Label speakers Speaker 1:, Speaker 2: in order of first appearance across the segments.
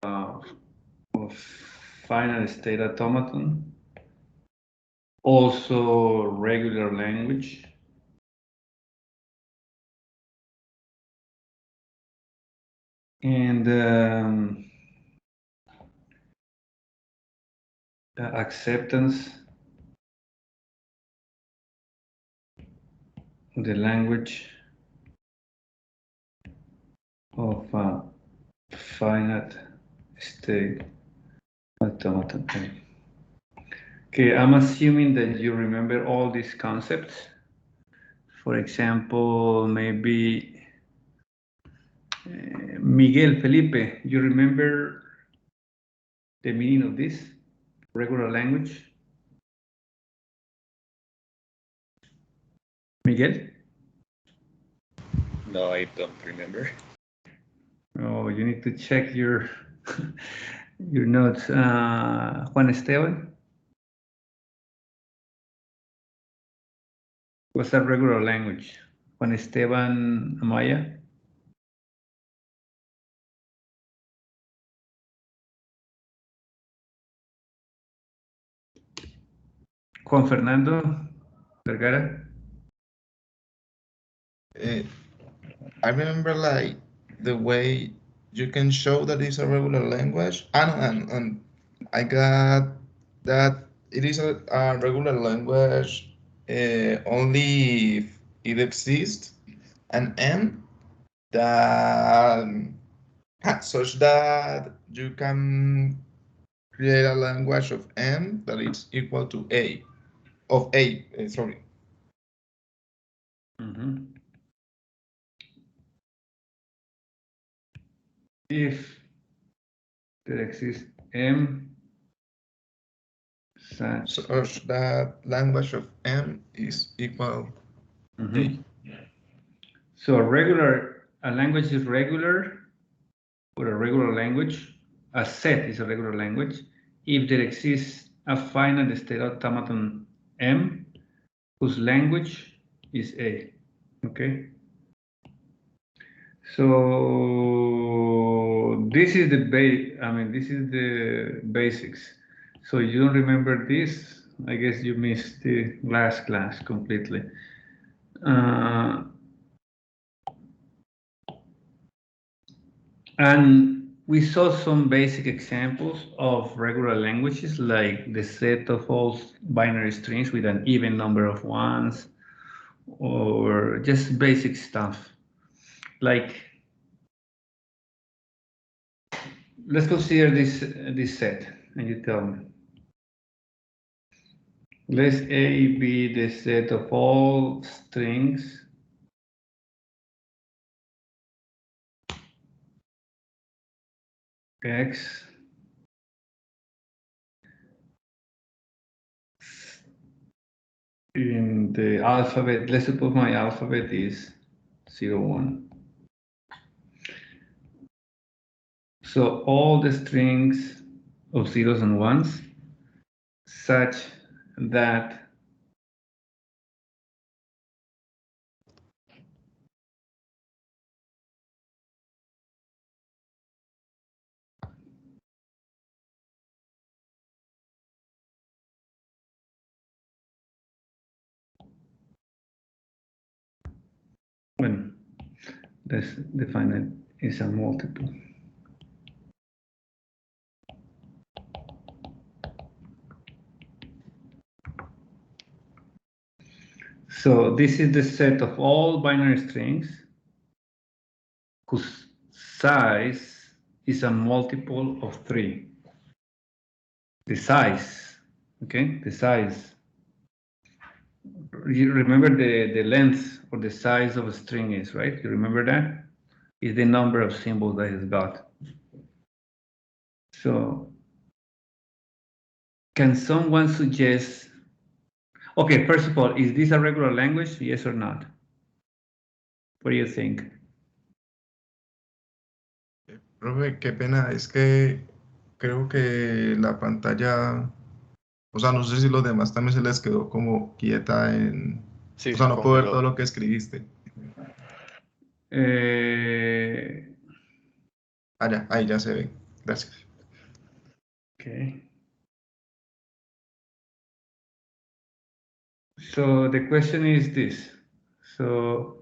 Speaker 1: of final state automaton, also regular language, and acceptance of the language of finite state automaton. Okay, I'm assuming that you remember all these concepts. For example, maybe Miguel, Felipe, you remember the meaning of this regular language? Miguel?
Speaker 2: No, I don't remember.
Speaker 1: Oh, you need to check your your notes. Juan Esteban? What's that regular language? Juan Esteban Amaya? Juan Fernando Vergara?
Speaker 3: I remember like the way you can show that it's a regular language. And I got that it is a regular language only if it exists an M that such that you can create a language of M that is equal to A of A. Sorry.
Speaker 1: Mm-hmm. If there exists M
Speaker 3: such that language of M is equal A.
Speaker 1: So a language is regular, or a regular language. A set is a regular language if there exists a finite state automaton M whose language is A. Okay. So this is the this is the basics. So you don't remember this? I guess you missed the last class completely. And we saw some basic examples of regular languages, like the set of all binary strings with an even number of ones, or just basic stuff. Like, let's consider this set, and you tell me. Let A be the set of all strings X in the alphabet. Let's suppose my alphabet is 0, 1. So all the strings of zeros and ones such that when let's define it is a multiple. So this is the set of all binary strings whose size is a multiple of 3. The size, okay, the size. You remember the length or the size of a string is, right? You remember that? Is the number of symbols that it's got. So can someone suggest, okay, first of all, is this a regular language? Yes or not? What do you think?
Speaker 3: Profe, qué pena, es que creo que la pantalla, o sea, no sé si los demás también se les quedó como quieta en...
Speaker 2: Sí,
Speaker 3: O sea,
Speaker 2: se
Speaker 3: no puedo ver todo
Speaker 2: congeló.
Speaker 3: lo que escribiste.
Speaker 1: Eh,
Speaker 3: Ah, ya, ahí ya se ve. Gracias.
Speaker 1: Okay. So the question is this. So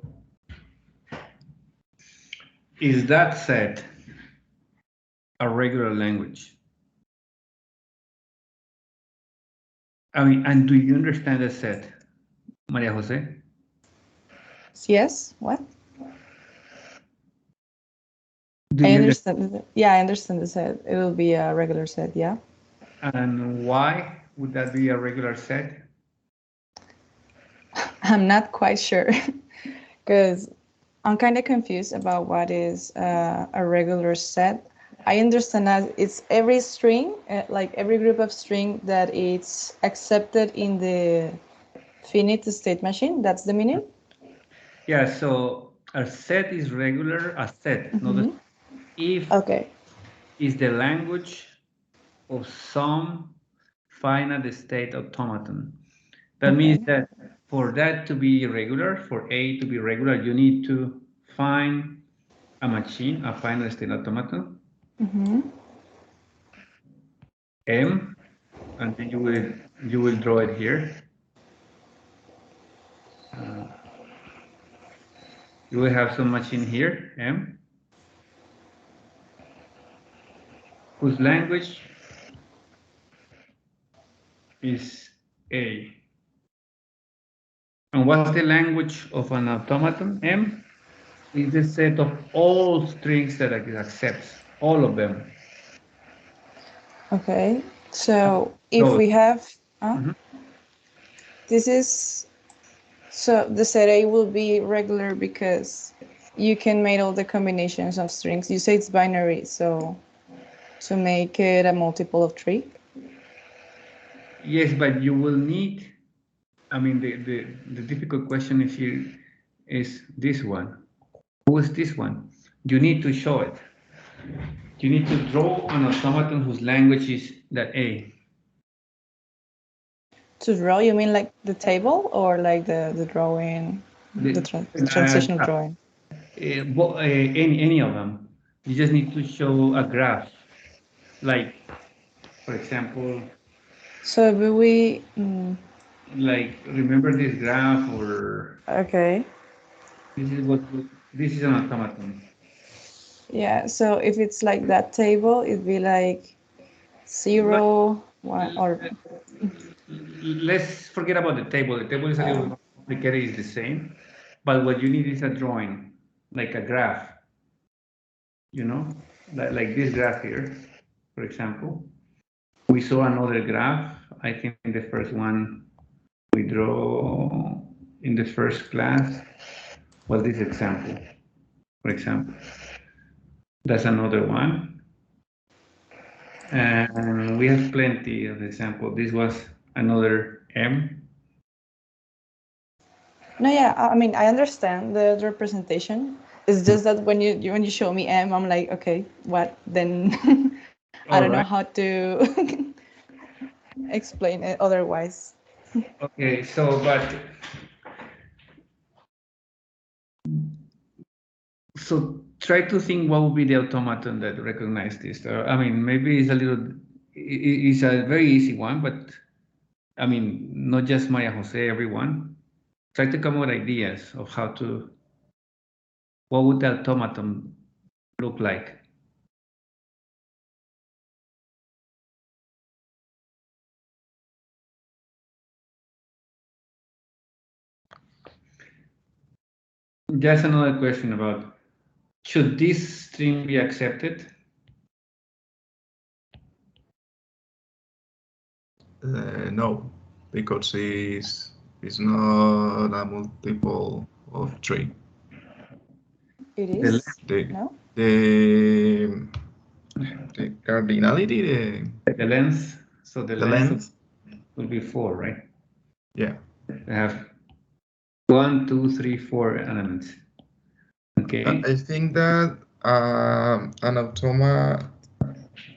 Speaker 1: is that set a regular language? I mean, and do you understand the set, Maria Jose?
Speaker 2: Yes, what?
Speaker 1: Do
Speaker 2: I
Speaker 1: you
Speaker 2: understand. Yeah, I understand the set. It will be a regular set, yeah.
Speaker 1: And why would that be a regular set?
Speaker 2: I'm not quite sure because I'm kind of confused about what is a regular set. I understand that it's every string, like every group of string that it's accepted in the finite state machine. That's the meaning?
Speaker 1: Yeah, so a set is regular, a set, not a, if
Speaker 2: Okay.
Speaker 1: is the language of some finite state automaton. That means that for that to be regular, for A to be regular, you need to find a machine, a finite state automaton, M, and then you will draw it here. You will have some machine here, M, whose language is A. And what's the language of an automaton? M is the set of all strings that it accepts, all of them.
Speaker 2: Okay. So if we have, this is, so the set A will be regular because you can make all the combinations of strings. You say it's binary, so to make it a multiple of 3.
Speaker 1: Yes, but you will need, I mean, the difficult question is here is this one. Who is this one? You need to show it. You need to draw an automaton whose language is that A.
Speaker 2: To draw, you mean like the table or like the drawing, the transitional drawing?
Speaker 1: Any of them. You just need to show a graph. Like, for example,
Speaker 2: So we,
Speaker 1: like remember this graph, or
Speaker 2: okay.
Speaker 1: this is an automaton.
Speaker 2: Yeah, so if it's like that table, it'd be like 0, 1, or
Speaker 1: Let's forget about the table. The table is a little more complicated, it's the same. But what you need is a drawing, like a graph, you know, like this graph here, for example. We saw another graph. I think the first one we draw in the first class was this example, for example. That's another one. And we have plenty of examples. This was another M.
Speaker 2: no, yeah, I mean, I understand the representation. It's just that when you show me M, I'm like, okay, what then? I don't know how to explain it otherwise.
Speaker 1: Okay, so try to think what would be the automaton that recognize this. I mean, maybe it's it's a very easy one, but I mean, not just Maria Jose, everyone. Try to come up with ideas of what would the automaton look like? Just another question about, should this string be accepted?
Speaker 3: No, because it's not a multiple of 3.
Speaker 2: It is? No?
Speaker 3: The cardinality,
Speaker 1: The length, so the length will be 4, right?
Speaker 3: Yeah.
Speaker 1: I have 1, 2, 3, 4 elements. Okay.
Speaker 3: I think that an automata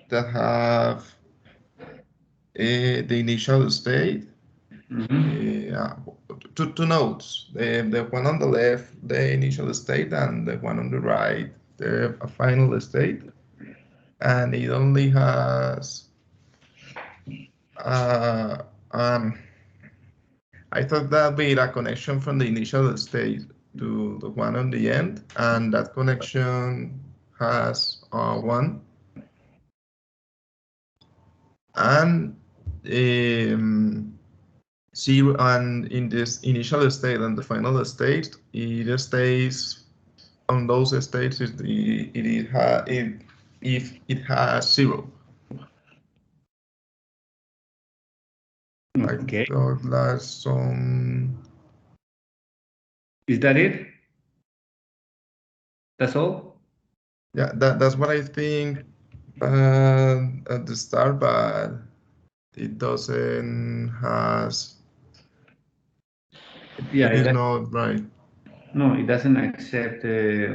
Speaker 3: that have the initial state, two nodes, the one on the left, the initial state, and the one on the right, the final state. and it only has I thought that'd be a connection from the initial state to the one on the end, and that connection has 1. And 0, and in this initial state and the final state, it stays on those states if it has 0.
Speaker 1: Okay.
Speaker 3: I thought last some.
Speaker 1: Is that it? That's all?
Speaker 3: Yeah, that's what I think at the start, but it doesn't has.
Speaker 1: Yeah,
Speaker 3: It is not right.
Speaker 1: No, it doesn't accept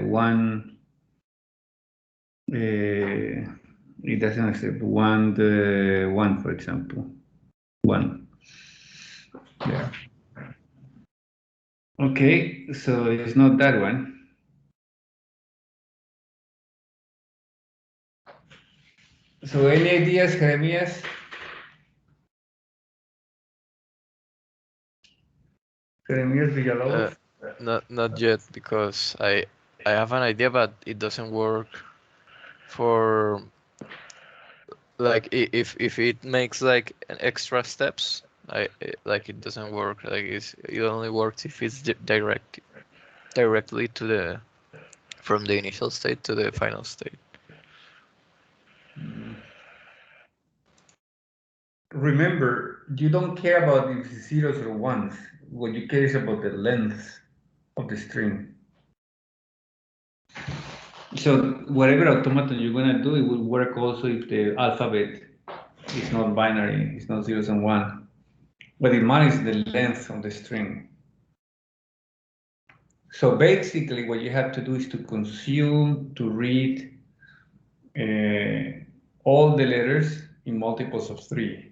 Speaker 1: one. It doesn't accept one, for example. 1.
Speaker 3: Yeah.
Speaker 1: Okay, so it's not that one. So any ideas, Jeremias? Jeremias Villalobos?
Speaker 4: Not yet, because I have an idea, but it doesn't work for like if it makes like an extra steps. Like it doesn't work. Like it only works if it's directly to the from the initial state to the final state.
Speaker 1: Remember, you don't care about if it's zeros or ones. What you care is about the length of the string. So whatever automaton you're gonna do, it will work also if the alphabet is not binary, it's not zeros and one. But it matters the length of the string. So basically what you have to do is to consume, to read all the letters in multiples of 3.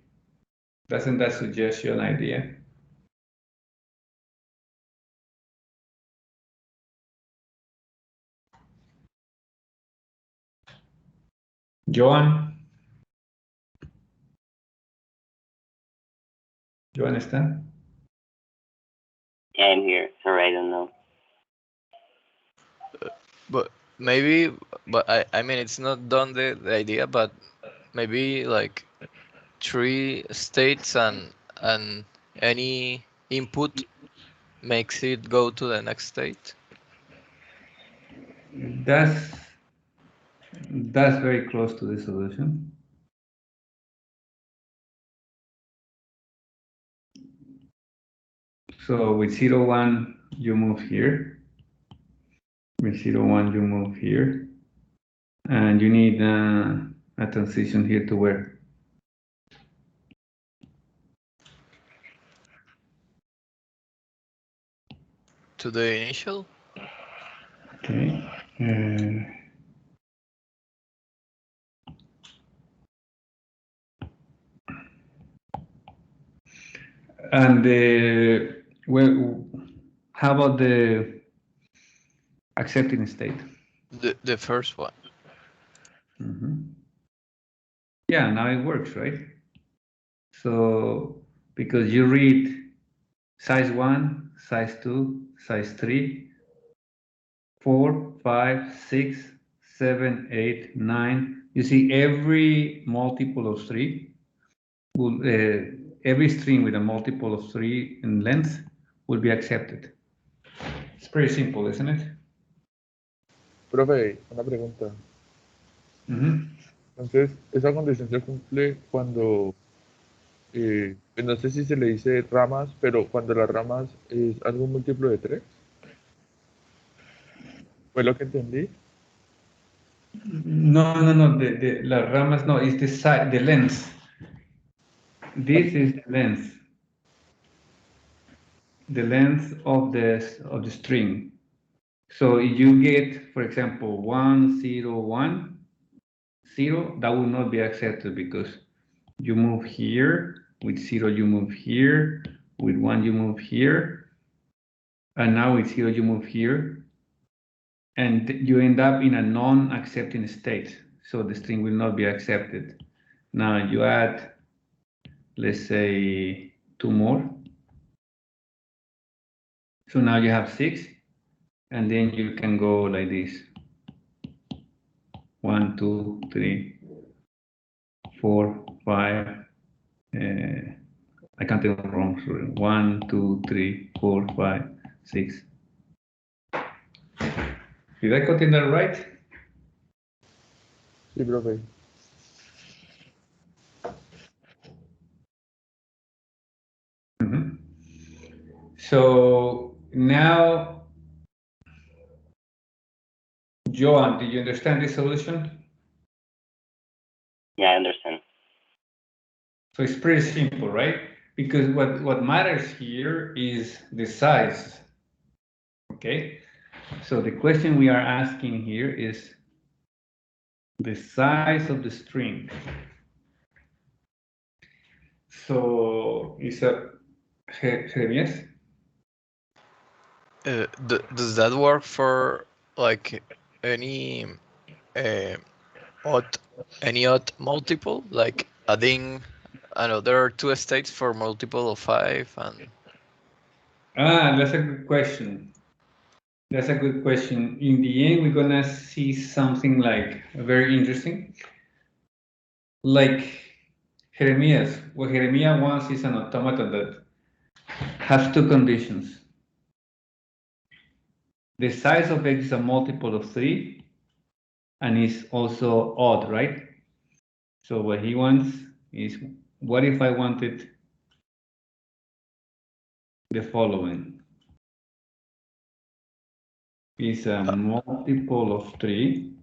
Speaker 1: Doesn't that suggest you an idea? Joan? Joan está?
Speaker 5: Yeah, I'm here. Sorry, I don't know.
Speaker 4: But maybe, but I mean it's not done the idea, but maybe like 3 states and any input makes it go to the next state.
Speaker 1: That's very close to the solution. So with 0, 1, you move here. With 0, 1, you move here. And you need a transition here to where?
Speaker 4: To the initial?
Speaker 1: Okay. And well, how about the accepting state?
Speaker 4: The first one.
Speaker 1: Yeah, now it works, right? So because you read size 1, size 2, size 3, 4, 5, 6, 7, 8, 9. You see every multiple of 3 will every string with a multiple of 3 in length will be accepted. It's pretty simple, isn't it?
Speaker 6: Profe, una pregunta. Entonces, esa condición se cumple cuando, no sé si se le dice ramas, pero cuando las ramas es algún múltiplo de 3. ¿Fue lo que entendí?
Speaker 1: No. Las ramas, no, it's the length. This is the length. The length of the string. So if you get, for example, 1, 0, 1, 0, that will not be accepted because you move here, with 0 you move here, with 1 you move here, and now with 0 you move here, and you end up in a non-accepting state. so the string will not be accepted. Now you add, let's say, 2 more. So now you have 6, and then you can go like this. 1, 2, 3, 4, 5. I counted wrong, sorry. 1, 2, 3, 4, 5, 6. Did I count that right?
Speaker 6: Sí, profe.
Speaker 1: So now, Joan, did you understand the solution?
Speaker 5: Yeah, I understand.
Speaker 1: So it's pretty simple, right? Because what matters here is the size. Okay, so the question we are asking here is the size of the string. So it's a Jeremias?
Speaker 4: Does that work for like any odd multiple, like adding another 2 states for multiple of 5 and
Speaker 1: That's a good question. That's a good question. In the end, we're gonna see something like very interesting. Like Jeremias, what Jeremias wants is an automaton that has 2 conditions. The size of x is a multiple of 3 and is also odd, right? So what he wants is, what if I wanted the following? Is a multiple of 3.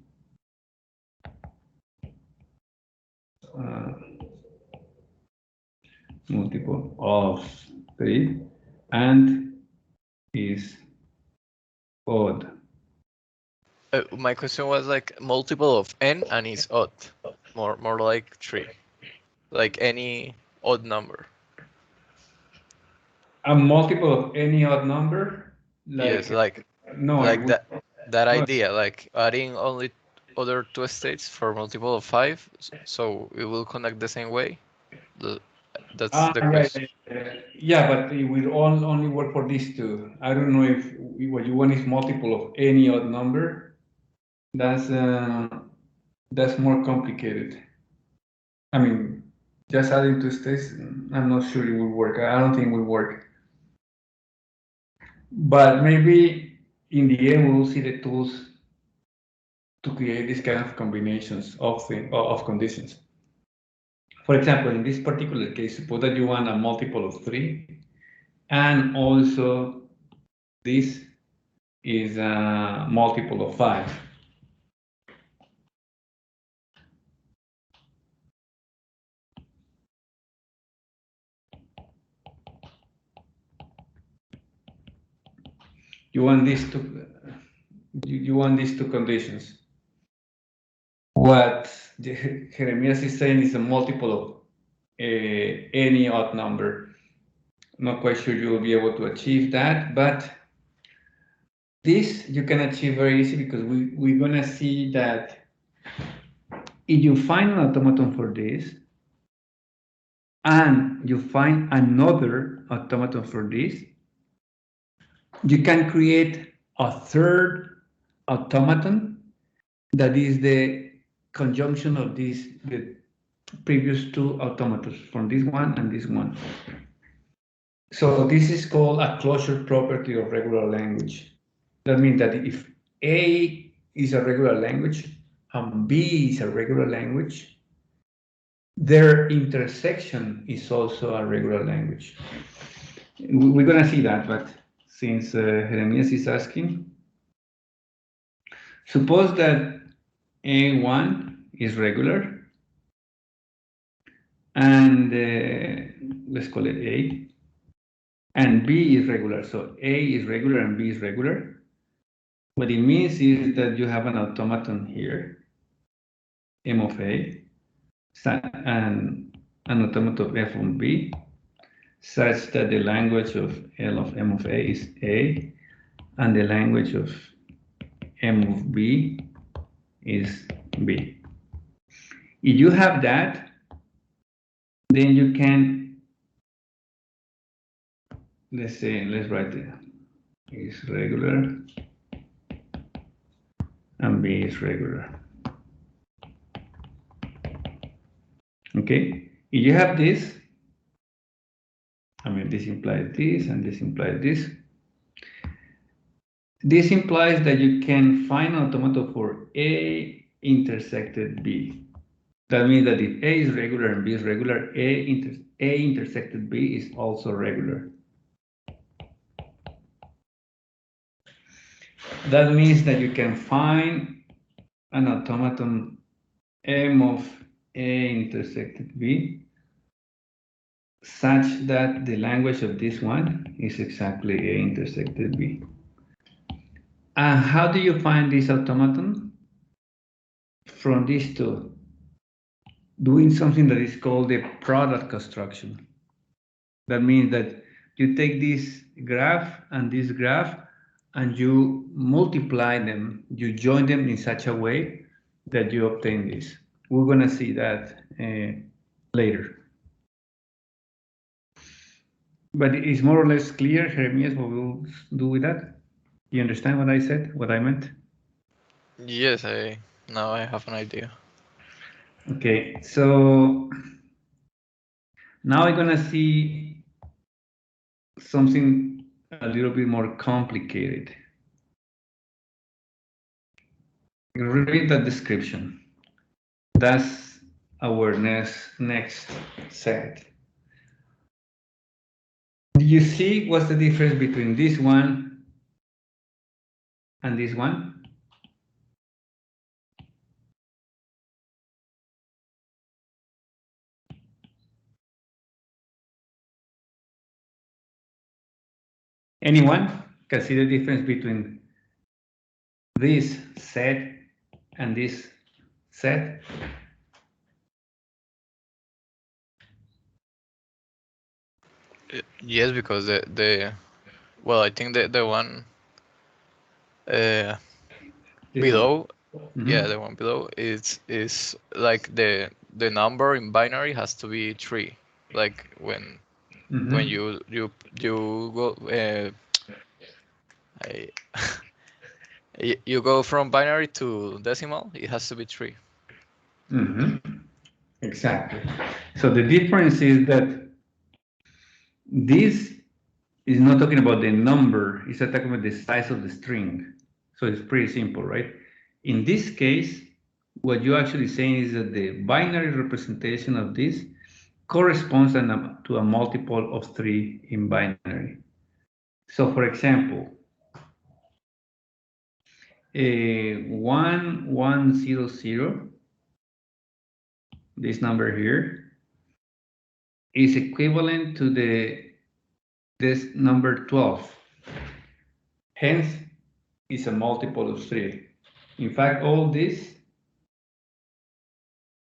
Speaker 1: Multiple of 3 and is odd.
Speaker 4: my question was like multiple of n and is odd, more like 3, like any odd number.
Speaker 1: A multiple of any odd number?
Speaker 4: Yes, like
Speaker 1: no,
Speaker 4: like that
Speaker 1: no.
Speaker 4: idea, like adding only other 2 states for multiple of 5, so it will connect the same way. That's the question.
Speaker 1: Yeah, but it will only work for these 2. I don't know if what you want is multiple of any odd number. That's more complicated. I mean, just adding 2 states, I'm not sure it will work. I don't think it will work. But maybe in the end, we will see the tools to create these kind of combinations of conditions. For example, in this particular case, suppose that you want a multiple of 3, and also this is a multiple of 5. You want these two conditions. What Jeremias is saying is a multiple of any odd number. Not quite sure you will be able to achieve that, but this you can achieve very easy, because we're gonna see that if you find an automaton for this and you find another automaton for this, you can create a third automaton that is the conjunction of the previous 2 automatons, from this one and this one. So this is called a closure property of regular language. That means that if A is a regular language and B is a regular language, their intersection is also a regular language. We're gonna see that, but since Jeremias is asking, suppose that A1 is regular, and let's call it A, and B is regular. So A is regular and B is regular. What it means is that you have an automaton here, M of A, and an automaton of F on B, such that the language of L of M of A is A, and the language of M of B is B. If you have that, then you can, let's write it. Is regular and B is regular. Okay, if you have this, I mean, this implies this and this implies this. This implies that you can find an automaton for A intersected B. That means that if A is regular and B is regular, A intersected B is also regular. That means that you can find an automaton M of A intersected B such that the language of this one is exactly A intersected B. And how do you find this automaton? From these two, doing something that is called the product construction. That means that you take this graph and you multiply them, you join them in such a way that you obtain this. We're going to see that later. But it's more or less clear, Jeremias, what we'll do with that. You understand what I said, what I meant?
Speaker 4: Yes, now I have an idea.
Speaker 1: Okay, so now I'm gonna see something a little bit more complicated. Read the description. That's our next set. Do you see what's the difference between this one and this one? Anyone can see the difference between this set and this set?
Speaker 4: Yes, because well, I think the one below, yeah, the one below is like the number in binary has to be 3. Like when you go you go from binary to decimal, it has to be 3.
Speaker 1: Exactly. So the difference is that this is not talking about the number, it's talking about the size of the string. So it's pretty simple, right? In this case, what you're actually saying is that the binary representation of this corresponds to a multiple of 3 in binary. So for example, 1100, this number here, is equivalent to this number 12. Hence, it's a multiple of 3. In fact, all these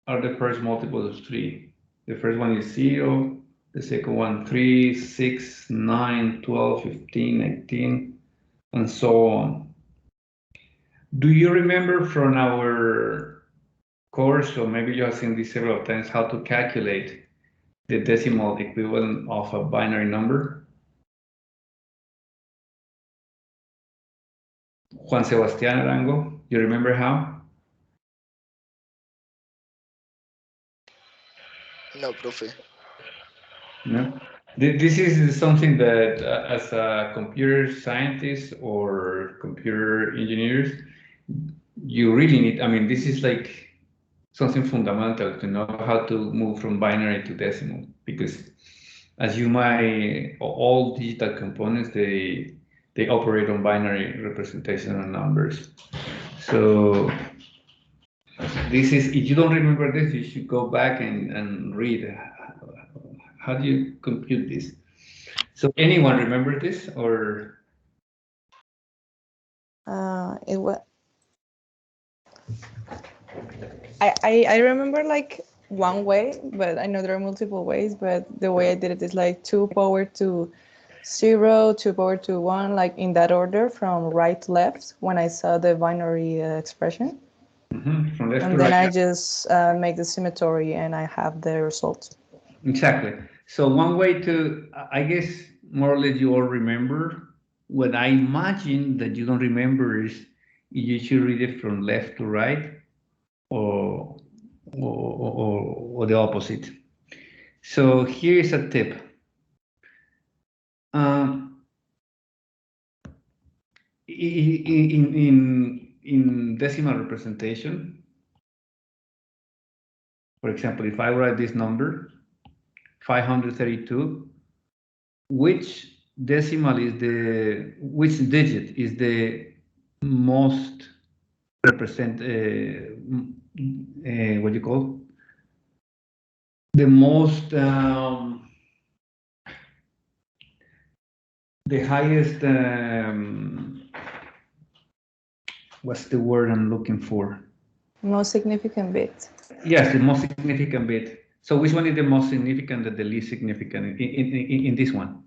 Speaker 1: are the first multiple of 3. The first one is 0, the second one 3, 6, 9, 12, 15, 19, and so on. Do you remember from our course, or maybe you have seen this several times, how to calculate the decimal equivalent of a binary number? Juan Sebastián Arango, you remember how?
Speaker 5: No, profe.
Speaker 1: No? This is something that as a computer scientist or computer engineers, you really need, I mean, this is like something fundamental to know how to move from binary to decimal, because as you might, all digital components, they operate on binary representation of numbers. So this is, if you don't remember this, you should go back and read. How do you compute this? So anyone remember this, or?
Speaker 2: It was. I remember like one way, but I know there are multiple ways. But the way I did it is like 2 power to 0, 2 power to 1, like in that order from right to left when I saw the binary expression.
Speaker 1: From left
Speaker 2: And
Speaker 1: to
Speaker 2: then
Speaker 1: right.
Speaker 2: I just make the symmetry and I have the result.
Speaker 1: Exactly. So one way to, I guess, more or less you all remember. What I imagine that you don't remember is you should read it from left to right, or the opposite. So here is a tip. In decimal representation, for example, if I write this number, 532, which digit is the most what do you call? The most, the highest, what's the word I'm looking for?
Speaker 2: Most significant bit.
Speaker 1: Yes, the most significant bit. So which one is the most significant and the least significant in this one?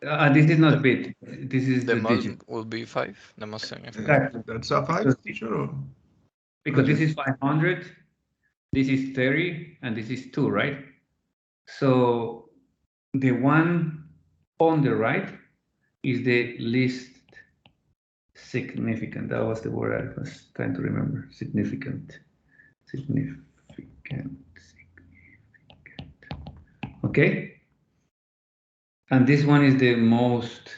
Speaker 1: This is not bit. This is the
Speaker 4: most
Speaker 1: digit.
Speaker 4: will be 5. The most significant.
Speaker 1: Exactly.
Speaker 3: That's a 5, teacher? Or?
Speaker 1: Because this is 500, this is 30, and this is 2, right? So the one on the right is the least significant. That was the word I was trying to remember. Significant. Okay? And this one is the most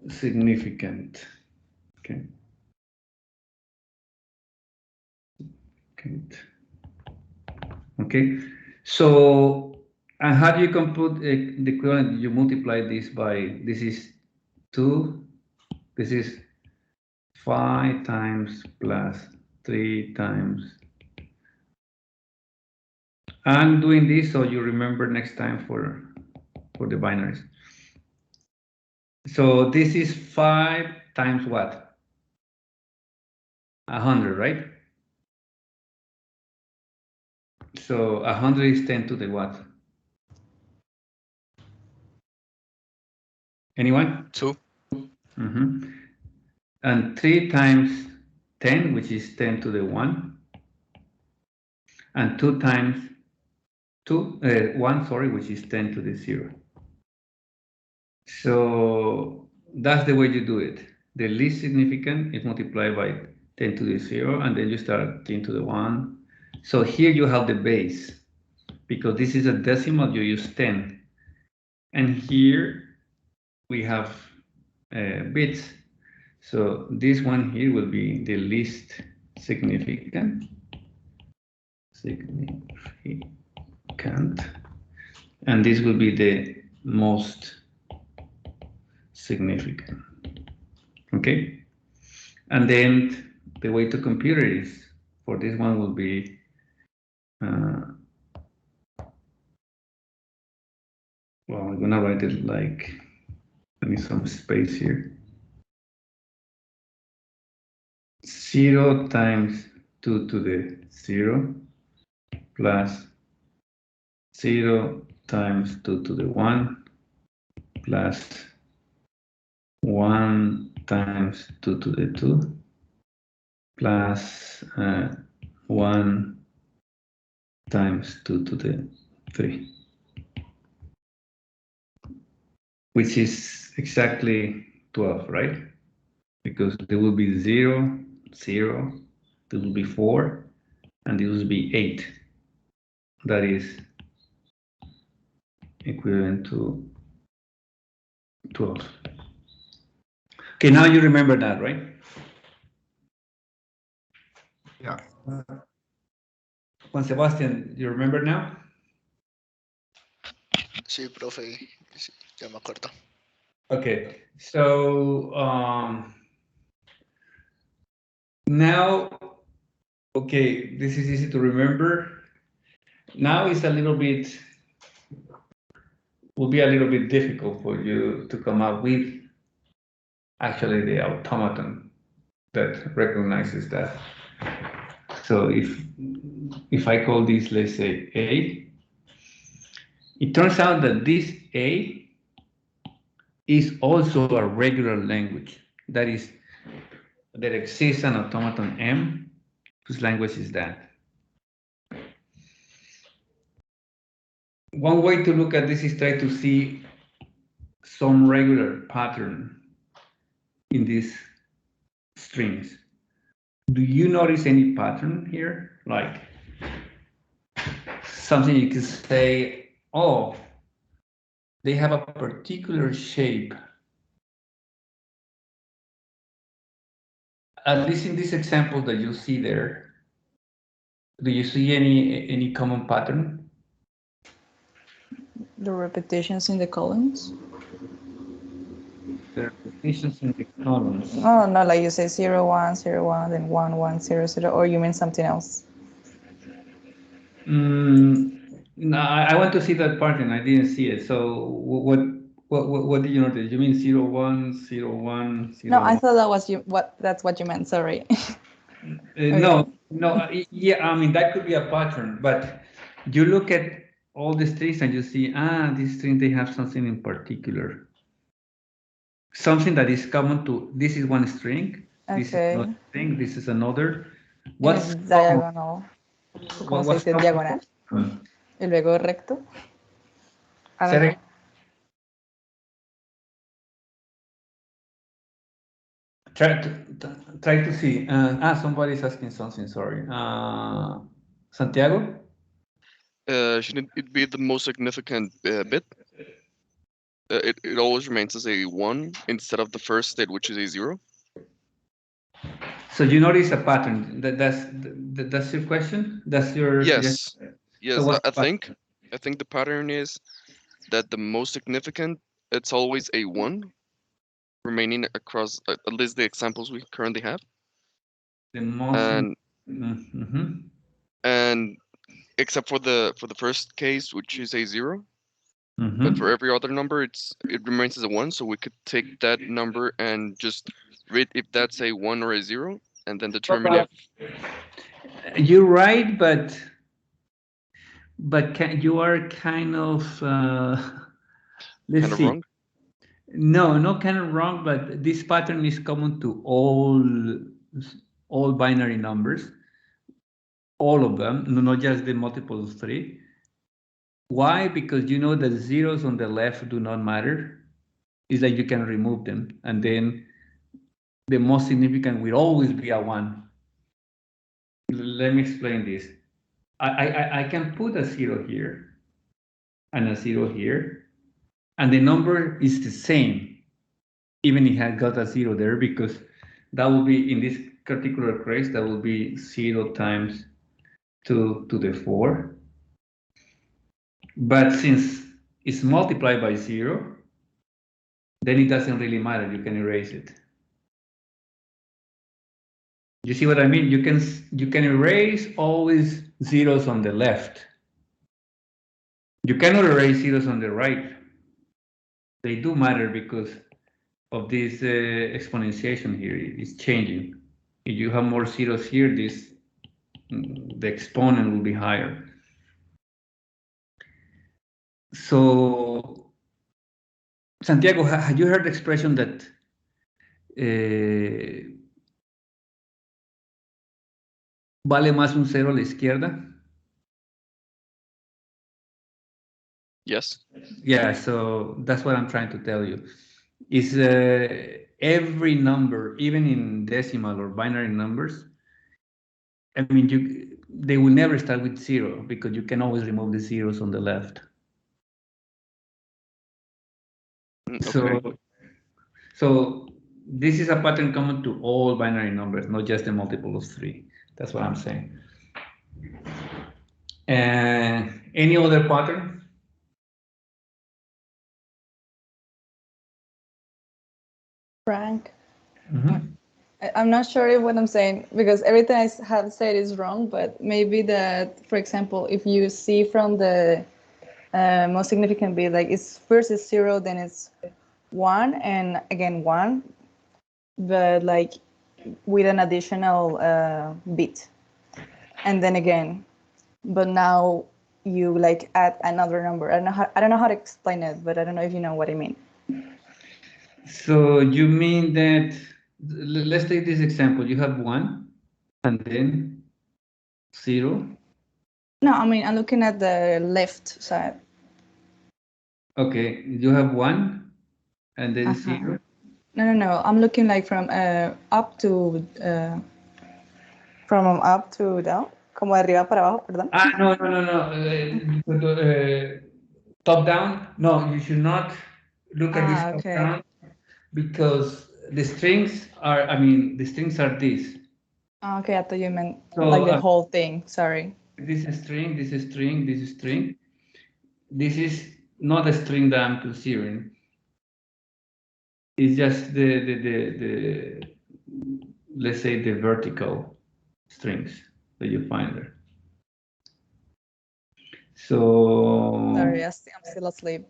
Speaker 1: significant. Okay. So, and how do you compute the equivalent? You multiply this by, this is 2, this is 5 times plus 3 times. I'm doing this so you remember next time for the binaries. So this is 5 times what? 100, right? So 100 is 10 to the what? Anyone?
Speaker 4: 2.
Speaker 1: And 3 times 10, which is 10 to the 1. And 2 times 1, sorry, which is 10 to the 0. So that's the way you do it. The least significant is multiplied by 10 to the 0, and then you start 10 to the 1. So here you have the base. Because this is a decimal, you use 10. And here we have bits. So this one here will be the least significant. And this will be the most significant. Okay? And then the way to compute it is, for this one will be well, I'm gonna write it like, I need some space here. 0 times 2 to the 0 plus 0 times 2 to the 1 plus 1 times 2 to the 2 plus 1 times 2 to the 3, which is exactly 12, right? Because there will be 0, 0, there will be 4, and there will be 8. That is equivalent to 12. Okay, now you remember that, right?
Speaker 3: Yeah.
Speaker 1: Juan Sebastian, you remember now?
Speaker 5: Sí, profe, sí, ya me acuerdo.
Speaker 1: Okay, so now, okay, this is easy to remember. Now it's a little bit, will be a little bit difficult for you to come up with actually the automaton that recognizes that. So if I call this, let's say A, it turns out that this A is also a regular language. That is, there exists an automaton M whose language is that. One way to look at this is try to see some regular pattern in these strings. Do you notice any pattern here? Like something you could say, oh, they have a particular shape. At least in this example that you see there, do you see any common pattern?
Speaker 2: The repetitions in the columns.
Speaker 1: The repetitions in the columns.
Speaker 2: Oh, no, like you say 0, 1, 0, 1, then 1, 1, 0, 0, or you mean something else?
Speaker 1: No, I want to see that pattern. I didn't see it. So what did you notice? You mean 0, 1, 0, 1, 0,
Speaker 2: No, I
Speaker 1: 1?
Speaker 2: thought that was that's what you meant. Sorry.
Speaker 1: No, yeah, I mean, that could be a pattern, but you look at all the strings and you see, these strings, they have something in particular. Something that is common to, this is one string, this is
Speaker 2: Okay.
Speaker 1: another string, this is another.
Speaker 2: What's
Speaker 1: What's
Speaker 2: diagonal? ¿Cómo se
Speaker 1: what's
Speaker 2: dice diagonal? Y luego recto. I don't know.
Speaker 1: Try to see. Somebody's asking something, sorry. Santiago?
Speaker 7: Shouldn't it be the most significant bit? It always remains as a 1 instead of the first state, which is a 0.
Speaker 1: So you notice a pattern. That's your question? That's your
Speaker 7: Yes. Yes,
Speaker 1: So
Speaker 7: I think the pattern is that the most significant, it's always a 1 remaining across at least the examples we currently have.
Speaker 1: the most
Speaker 7: And
Speaker 1: Mhm.
Speaker 7: and except for the first case, which is a 0.
Speaker 1: Mhm.
Speaker 7: But for every other number, it remains as a 1. So we could take that number and just read if that's a 1 or a 0, and then determine if.
Speaker 1: You're right, but you are kind of let's
Speaker 7: Kind of
Speaker 1: see.
Speaker 7: wrong?
Speaker 1: No, not kind of wrong, but this pattern is common to all binary numbers, all of them, not just the multiple of 3. Why? Because you know that zeros on the left do not matter. It's like you can remove them, and then the most significant will always be a 1. Let me explain this. I can put a 0 here and a 0 here, and the number is the same, even if I got a 0 there, because that will be, in this particular case, that will be 0 times 2 to the 4. But since it's multiplied by 0, then it doesn't really matter. You can erase it. You see what I mean? You can erase always zeros on the left. You cannot erase zeros on the right. They do matter because of this exponentiation here. It's changing. If you have more zeros here, the exponent will be higher. So, Santiago, have you heard the expression that vale más un cero a la izquierda?
Speaker 7: Yes.
Speaker 1: Yeah, so that's what I'm trying to tell you. Is every number, even in decimal or binary numbers, I mean, they will never start with 0 because you can always remove the zeros on the left.
Speaker 7: Okay.
Speaker 1: So this is a pattern common to all binary numbers, not just the multiple of 3. That's what I'm saying. Any other pattern?
Speaker 2: Frank. I'm not sure if what I'm saying, because everything I have said is wrong, but maybe that, for example, if you see from the most significant bit, like it's first is 0, then it's 1, and again 1, but like with an additional bit, and then again, but now you like add another number. I don't know how to explain it, but I don't know if you know what I mean.
Speaker 1: So you mean that, let's take this example. You have 1 and then 0.
Speaker 2: No, I mean, I'm looking at the left side.
Speaker 1: Okay, you have 1 and then
Speaker 2: Uh-huh.
Speaker 1: 0.
Speaker 2: No. I'm looking like from up to down, como de arriba para abajo, perdón.
Speaker 1: No. Top down? No, you should not look at this top
Speaker 2: Okay.
Speaker 1: down because the strings are, the strings are this.
Speaker 2: Okay, I thought you meant
Speaker 1: So,
Speaker 2: like the whole thing. Sorry.
Speaker 1: This is string, this is string, this is string. This is not a string that I'm considering. It's just the let's say the vertical strings that you find there. So
Speaker 2: Sorry, I'm still asleep.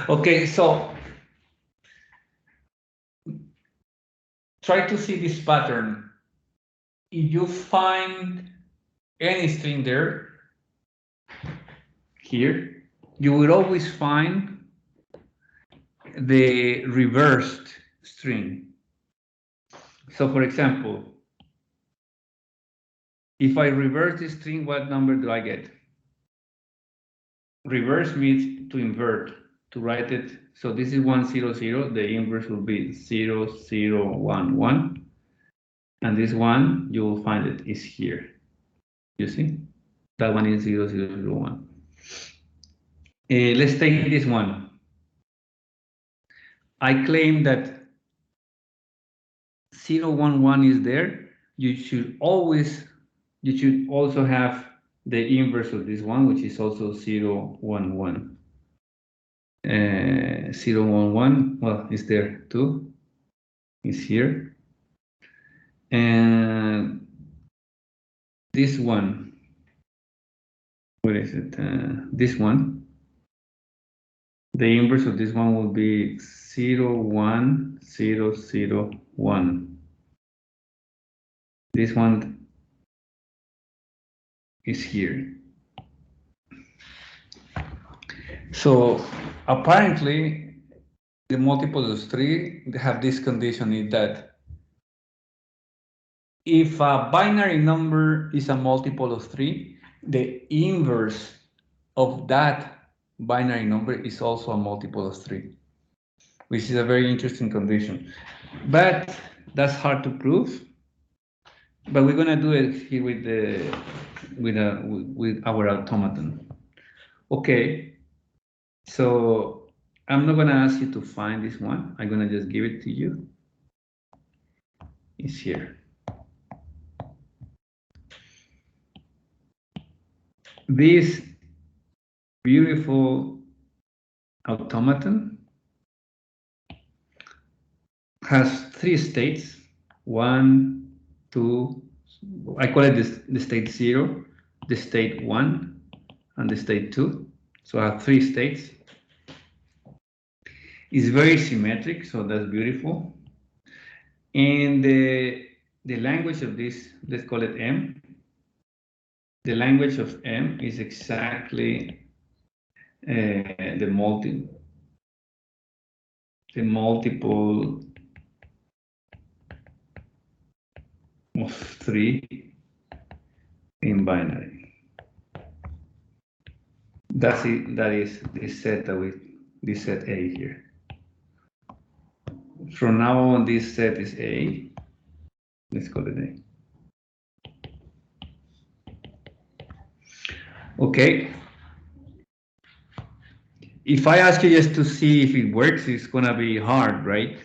Speaker 1: okay, so try to see this pattern. If you find any string there, here, you will always find the reversed string. So for example, if I reverse this string, what number do I get? Reverse means to invert, to write it. So this is 1, 0, 0. The inverse will be 0, 0, 1, 1. And this one, you will find it is here. You see? That one is 0, 0, 0, 1. Let's take this one. I claim that 0, 1, 1 is there. You should also have the inverse of this one, which is also 0, 1, 1. 0, 1, 1, well, it's there too. It's here. And this one, where is it? This one. The inverse of this one will be 0, 1, 0, 0, 1. This one is here. So apparently, the multiples of 3 have this condition is that if a binary number is a multiple of 3, the inverse of that binary number is also a multiple of 3, which is a very interesting condition. But that's hard to prove. But we're gonna do it here with our automaton. Okay, so I'm not gonna ask you to find this one. I'm gonna just give it to you. It's here. This beautiful automaton has 3 states. 1, 2. I call it the state 0, the state 1, and the state 2. So I have 3 states. It's very symmetric, so that's beautiful. And the language of this, let's call it M. The language of M is exactly the multiple of 3 in binary. That's it. That is this set this set A here. From now on, this set is A. Let's call it A. Okay. If I ask you just to see if it works, it's gonna be hard, right?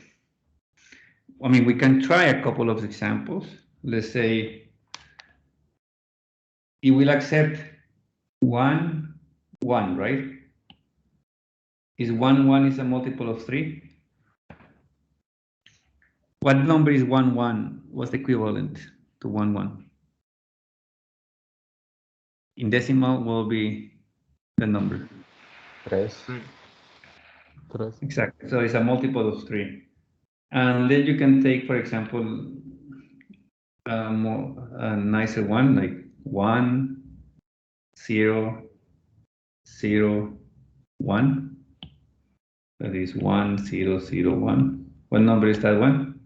Speaker 1: We can try a couple of examples. Let's say it will accept 1, 1, right? Is 1, 1 is a multiple of 3? What number is 1, 1? What's the equivalent to 1, 1? In decimal will be the number.
Speaker 6: 3.
Speaker 1: Exactly. So it's a multiple of 3. And then you can take, for example, a nicer one, like 1, 0, 0, 1. That is 1, 0, 0, 1. What number is that one?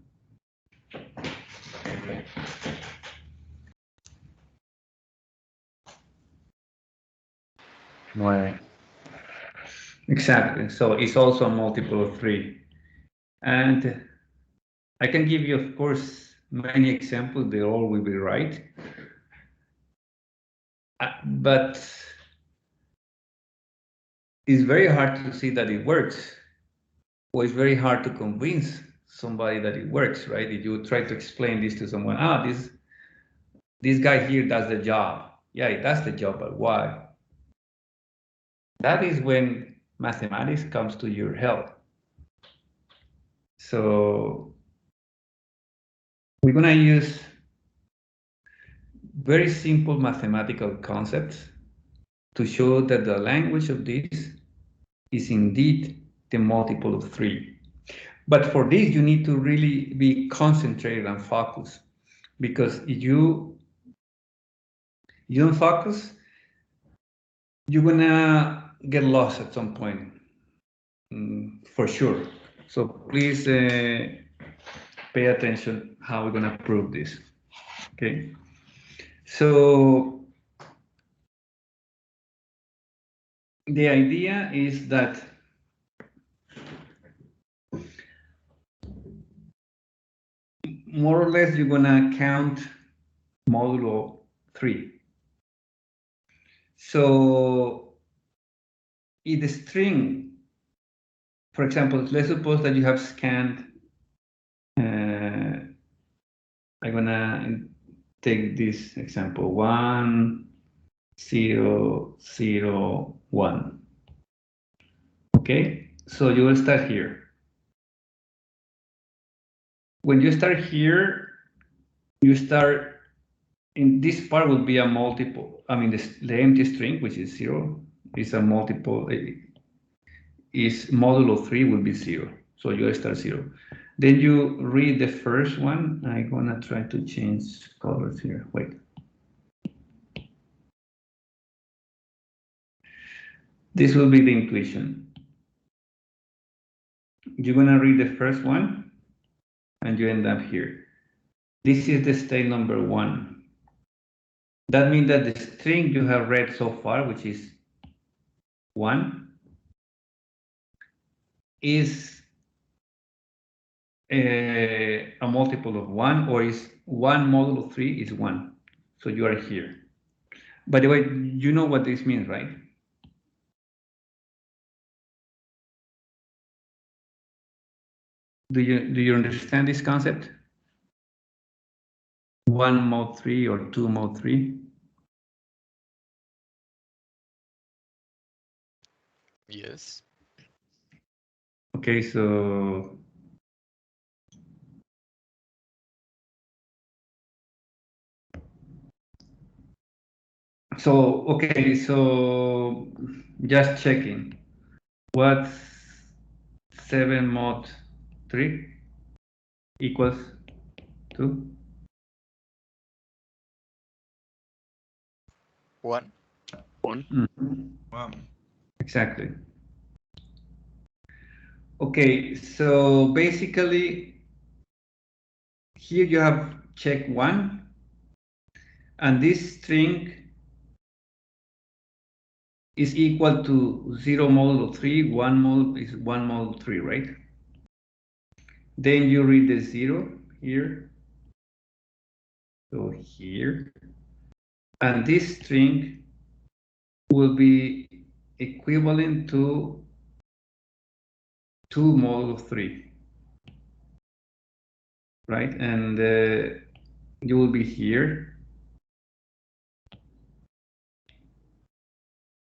Speaker 4: Nueve.
Speaker 1: Exactly. So it's also a multiple of 3. And I can give you, of course, many examples. They all will be right. But it's very hard to see that it works. Or it's very hard to convince somebody that it works, right? If you try to explain this to someone, this guy here does the job. Yeah, he does the job, but why? That is when mathematics comes to your help. So we're gonna use very simple mathematical concepts to show that the language of this is indeed the multiple of 3. But for this, you need to really be concentrated and focused, because if you don't focus, you're gonna get lost at some point, for sure. So please pay attention how we're gonna prove this. Okay. So the idea is that more or less you're gonna count modulo 3. So if the string, for example, let's suppose that you have scanned, I'm gonna take this example, 1, 0, 0, 1. Okay, so you will start here. When you start here, you start in this part will be a multiple. I mean, the empty string, which is 0, is a multiple. Is modulo 3 will be 0. So you start 0. Then you read the first one. I'm gonna try to change colors here. Wait. This will be the intuition. You're gonna read the first one, and you end up here. This is the state number 1. That means that the string you have read so far, which is 1, is a multiple of 1, or is 1 modulo 3 is 1. So you are here. By the way, you know what this means, right? Do you understand this concept? 1 mod 3 or 2 mod 3?
Speaker 4: Yes.
Speaker 1: Okay, so okay, so just checking. What's 7 mod 3 equals to?
Speaker 4: 1.
Speaker 7: 1.
Speaker 3: Wow.
Speaker 1: Exactly. Okay, so basically here you have check 1, and this string is equal to 0 modulo 3, 1 modulo is 1 modulo 3, right? Then you read the 0 here, so here, and this string will be equivalent to 2 modulo 3, right? And you will be here,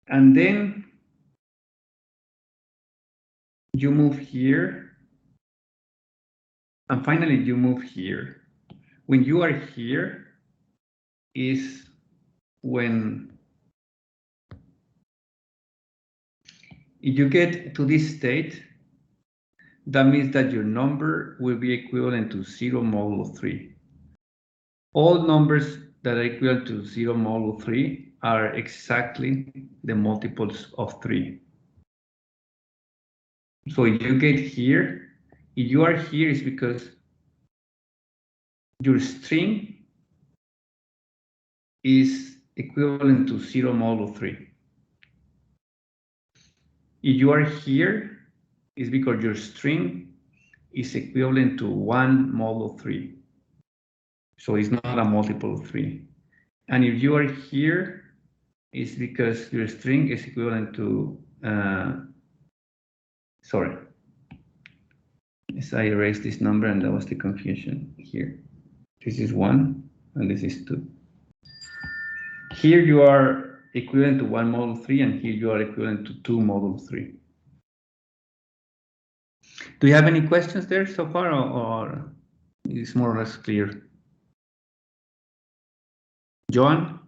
Speaker 1: and then you move here, and finally you move here. When you are here is when if you get to this state, that means that your number will be equivalent to 0 modulo 3. All numbers that are equal to 0 modulo 3 are exactly the multiples of 3. So if you get here, if you are here, it's because your string is equivalent to 0 modulo 3. If you are here, it's because your string is equivalent to 1 modulo 3. So it's not a multiple of 3. And if you are here, it's because your string is equivalent to, sorry. Yes, I erased this number and that was the confusion here. This is 1 and this is 2. Here you are equivalent to 1 modulo 3 and here you are equivalent to 2 modulo 3. Do you have any questions there so far or is more or less clear? Joan?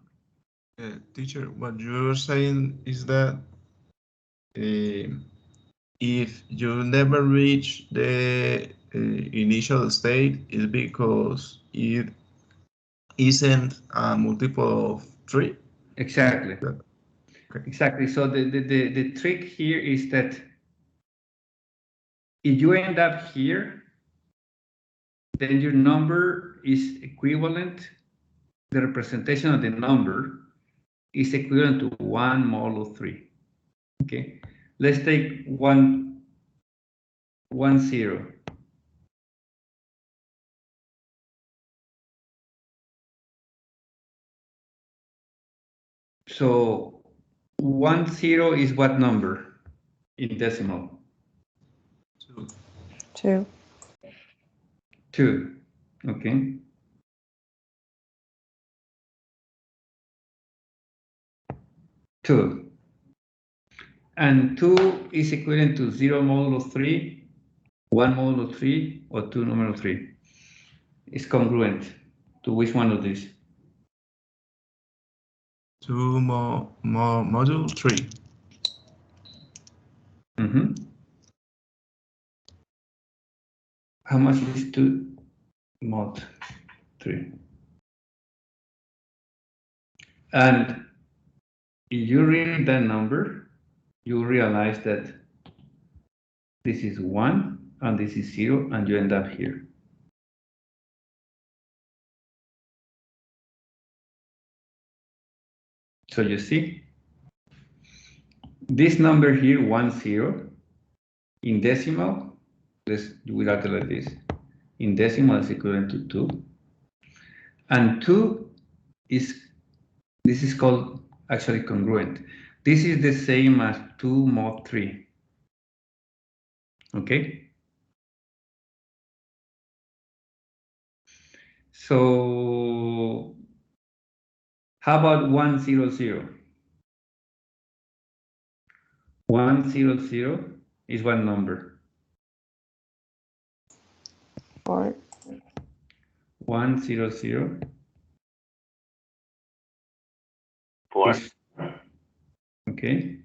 Speaker 3: Teacher, what you're saying is that if you never reach the initial state, it's because it isn't a multiple of 3?
Speaker 1: Exactly.
Speaker 3: Okay.
Speaker 1: Exactly. So the trick here is that if you end up here, then your number is equivalent, the representation of the number is equivalent to 1 modulo 3. Okay, let's take 1, 0. So 1 0 is what number in decimal?
Speaker 2: 2.
Speaker 1: 2. Okay. Two. And 2 is equivalent to 0 modulo 3, 1 modulo 3, or 2 numero 3. It's congruent to which one of these?
Speaker 3: 2 module 3.
Speaker 1: How much is 2 mod 3? And if you read that number, you realize that this is 1 and this is 0, and you end up here. So you see, this number here, 1 0, in decimal, we got it like this. In decimal is equivalent to 2. And 2 is, this is called actually congruent. This is the same as 2 mod 3. Okay? So how about 1 0 0? 1 0 0 is what number?
Speaker 2: 4.
Speaker 1: 1 0 0
Speaker 8: 4.
Speaker 1: is, okay.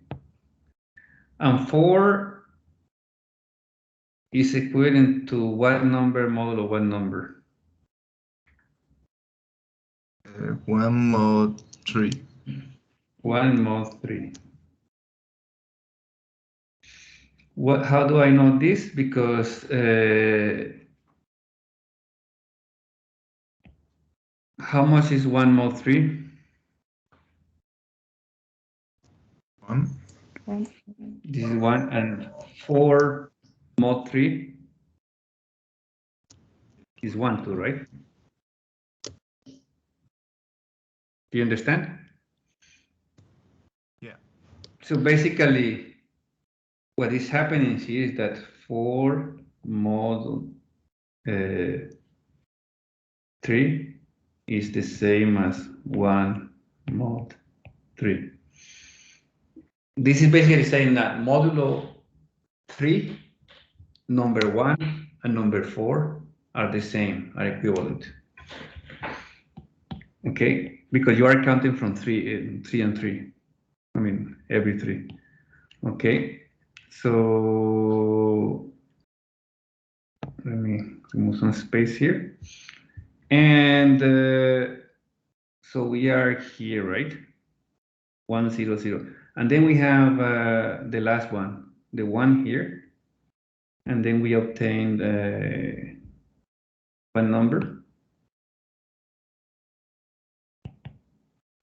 Speaker 1: And 4 is equivalent to what number modulo what number?
Speaker 3: 1 mod 3.
Speaker 1: 1 mod 3. How do I know this? Because how much is 1 mod 3?
Speaker 3: 1.
Speaker 1: This is 1, and 4 mod 3 is 1 too, right? Do you understand?
Speaker 3: Yeah.
Speaker 1: So basically, what is happening here is that 4 mod 3 is the same as 1 mod 3. This is basically saying that modulo 3, number 1 and number 4 are the same, are equivalent. Okay, because you are counting from 3 and 3. I mean, every 3. Okay, so let me remove some space here. And so we are here, right? 1 0 0. And then we have the last one, the 1 here. And then we obtained what number?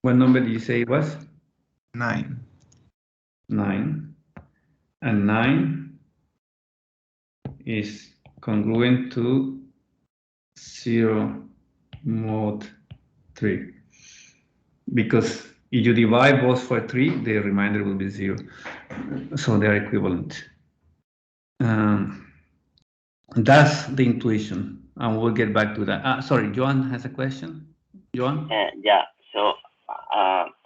Speaker 1: What number did you say it was?
Speaker 3: 9.
Speaker 1: 9. And 9 is congruent to 0 mod 3. Because if you divide both by 3, the remainder will be 0. So they are equivalent. That's the intuition, and we'll get back to that. Sorry, Joan has a question. Joan?
Speaker 8: Yeah, so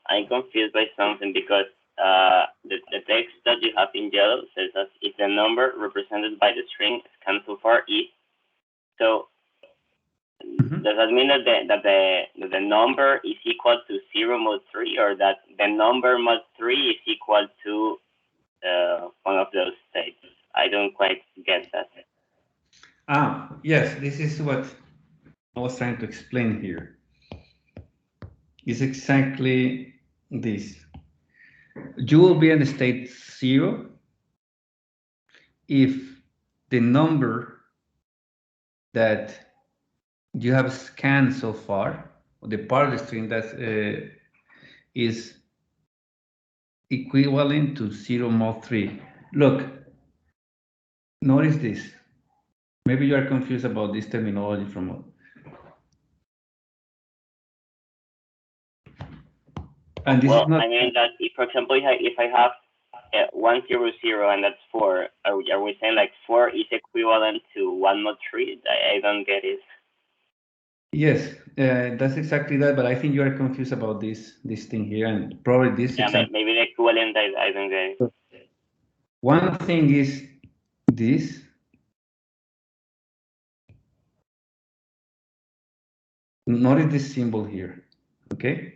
Speaker 8: I'm confused by something because the text that you have in yellow says that if the number represented by the string scans so far is. So does that mean that the number is equal to 0 mod 3, or that the number mod 3 is equal to one of those states? I don't quite get that.
Speaker 1: Yes, this is what I was trying to explain here. It's exactly this. You will be in the state 0 if the number that you have scanned so far, or the part of the string that is equivalent to 0 mod 3. Look, notice this. Maybe you are confused about this terminology from. And this is not.
Speaker 8: I mean that if, for example, if I have 1 0 0 and that's 4, are we saying like 4 is equivalent to 1 mod 3? I don't get it.
Speaker 1: Yes, that's exactly that. But I think you are confused about this thing here, and probably this.
Speaker 8: Yeah, maybe the equivalent. I don't get it.
Speaker 1: One thing is this. Notice this symbol here. Okay.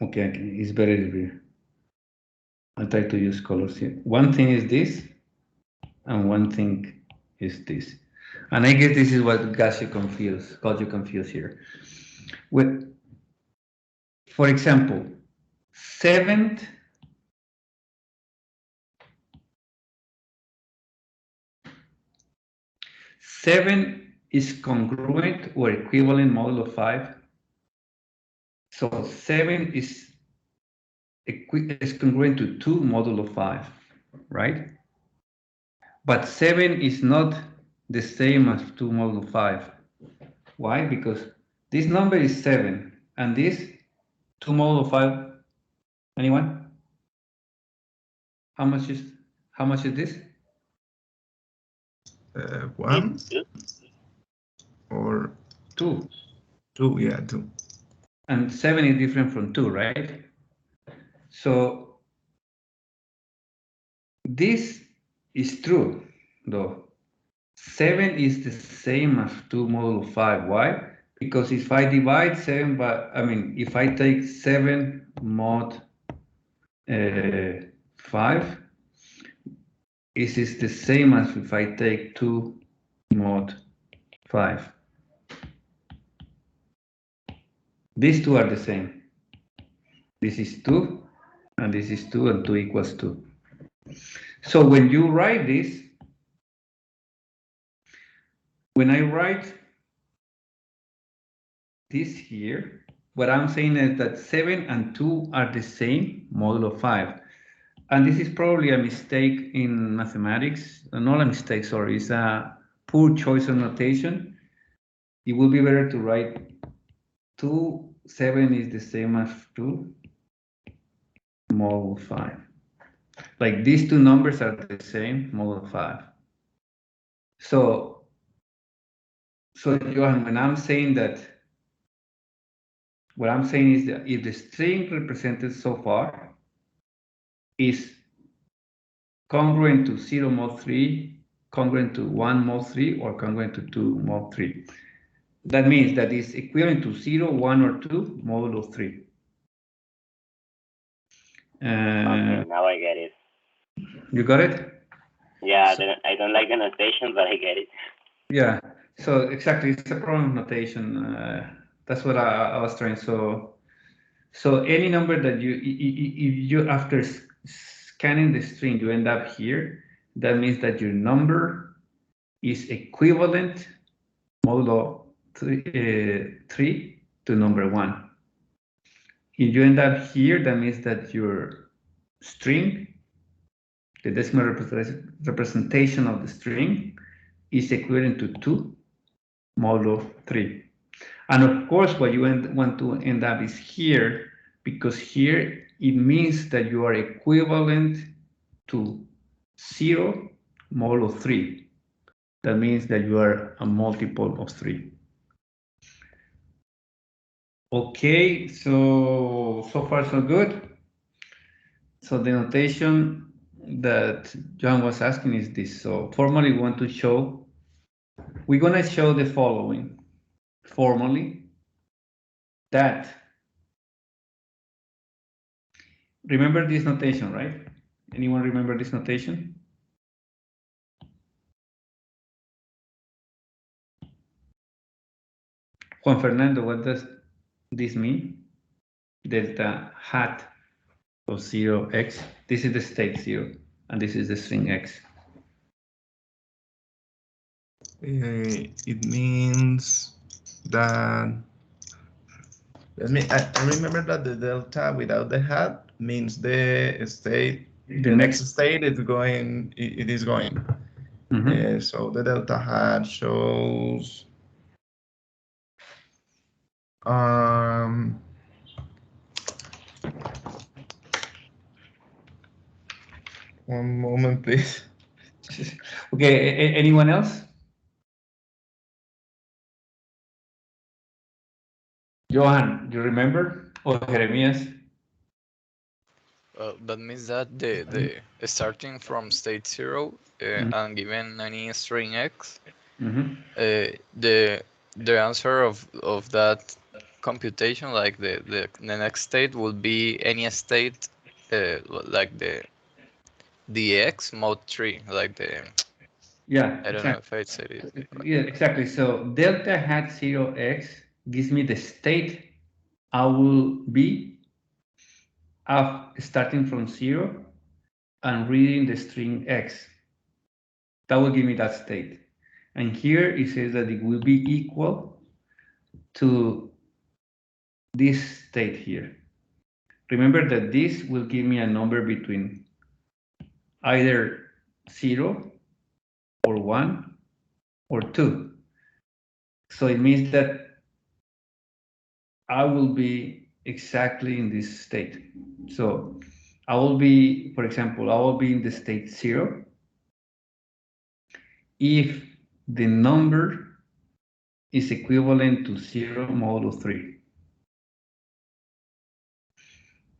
Speaker 1: Okay, it's better here. I'll try to use colors here. One thing is this, and one thing is this. And I guess this is what got you confused here. With, for example, 7th is congruent or equivalent modulo 5. So 7 is congruent to 2 modulo 5, right? But 7 is not the same as 2 modulo 5. Why? Because this number is 7, and this 2 modulo 5. Anyone? How much is this?
Speaker 3: 1 or
Speaker 1: 2.
Speaker 3: 2, yeah, 2.
Speaker 1: And 7 is different from 2, right? So this is true, though. 7 is the same as 2 modulo 5. Why? Because if I divide 7 by, if I take 7 mod 5, this is the same as if I take 2 mod 5. These two are the same. This is 2, and this is 2, and 2 equals 2. So when you write this, when I write this here, what I'm saying is that 7 and 2 are the same modulo 5. And this is probably a mistake in mathematics. Not a mistake, sorry, it's a poor choice of notation. It would be better to write 7 is the same as 2 modulo 5. Like these two numbers are the same modulo 5. So Johan, when I'm saying that, what I'm saying is that if the string represented so far is congruent to 0 mod 3, congruent to 1 mod 3, or congruent to 2 mod 3, that means that it's equivalent to 0, 1, or 2 modulo 3.
Speaker 8: Okay, now I get it.
Speaker 1: You got it?
Speaker 8: Yeah, I don't like the notation, but I get it.
Speaker 1: Yeah, so exactly, it's a problem of notation. That's what I was trying. So any number that if you after scanning the string, you end up here, that means that your number is equivalent modulo 3 to number 1. If you end up here, that means that your string, the decimal representation of the string, is equivalent to 2 modulo 3. And of course, what you want to end up is here, because here it means that you are equivalent to 0 modulo 3. That means that you are a multiple of 3. Okay, so far so good. So the notation that John was asking is this. So formally we want to show, we're gonna show the following. Formally, that, remember this notation, right? Anyone remember this notation? Juan Fernando, what does this mean? Delta hat of 0x. This is the state 0, and this is the string x.
Speaker 3: It means that, I remember that the delta without the hat means the state, the next state is going, it is going. So the delta hat shows one moment, please.
Speaker 1: Okay, anyone else? Johan, you remember? Or Jeremias?
Speaker 4: That means that the starting from state 0 and given any string x, the answer of that computation, like the next state, will be any state like the x mod 3, like the,
Speaker 1: yeah,
Speaker 4: I don't know if I said it right.
Speaker 1: Yeah, exactly. So delta hat 0x gives me the state I will be starting from 0 and reading the string x. That will give me that state. And here it says that it will be equal to this state here. Remember that this will give me a number between either 0 or 1 or 2. So it means that I will be exactly in this state. So I will be, for example, I will be in the state 0 if the number is equivalent to 0 modulo 3.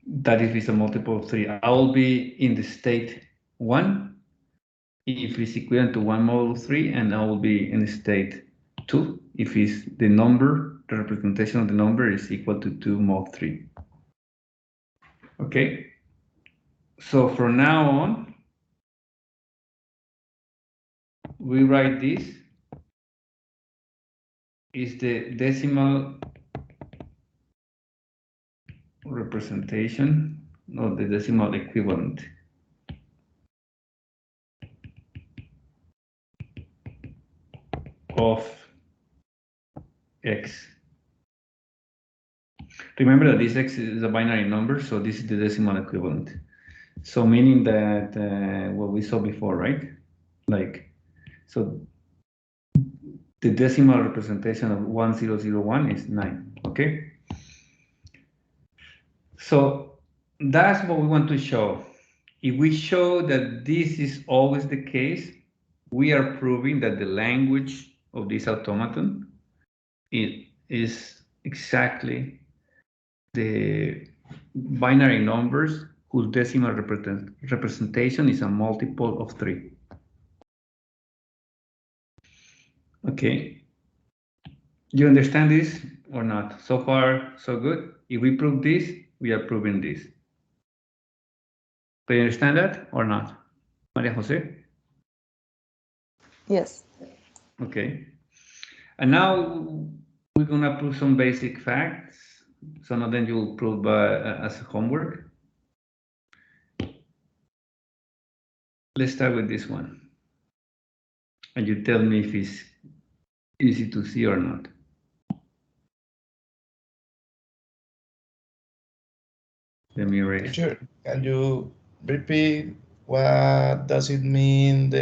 Speaker 1: That if it's a multiple of 3. I will be in the state 1 if it's equivalent to 1 modulo 3, and I will be in the state 2 if it's the number, the representation of the number is equal to 2 mod 3. Okay, so from now on, we write this is the decimal representation of the decimal equivalent. Of x. Remember that this x is a binary number, so this is the decimal equivalent. So meaning that what we saw before, right? Like, so the decimal representation of 1001 is 9, okay? So that's what we want to show. If we show that this is always the case, we are proving that the language of this automaton is exactly the binary numbers whose decimal representation is a multiple of 3. Okay, you understand this or not? So far, so good. If we prove this, we are proving this. Do you understand that or not, Maria Jose?
Speaker 2: Yes.
Speaker 1: Okay. And now we're gonna prove some basic facts. Some of them you'll prove as homework. Let's start with this one. And you tell me if it's easy to see or not. Let me erase.
Speaker 3: Teacher, can you repeat what does it mean?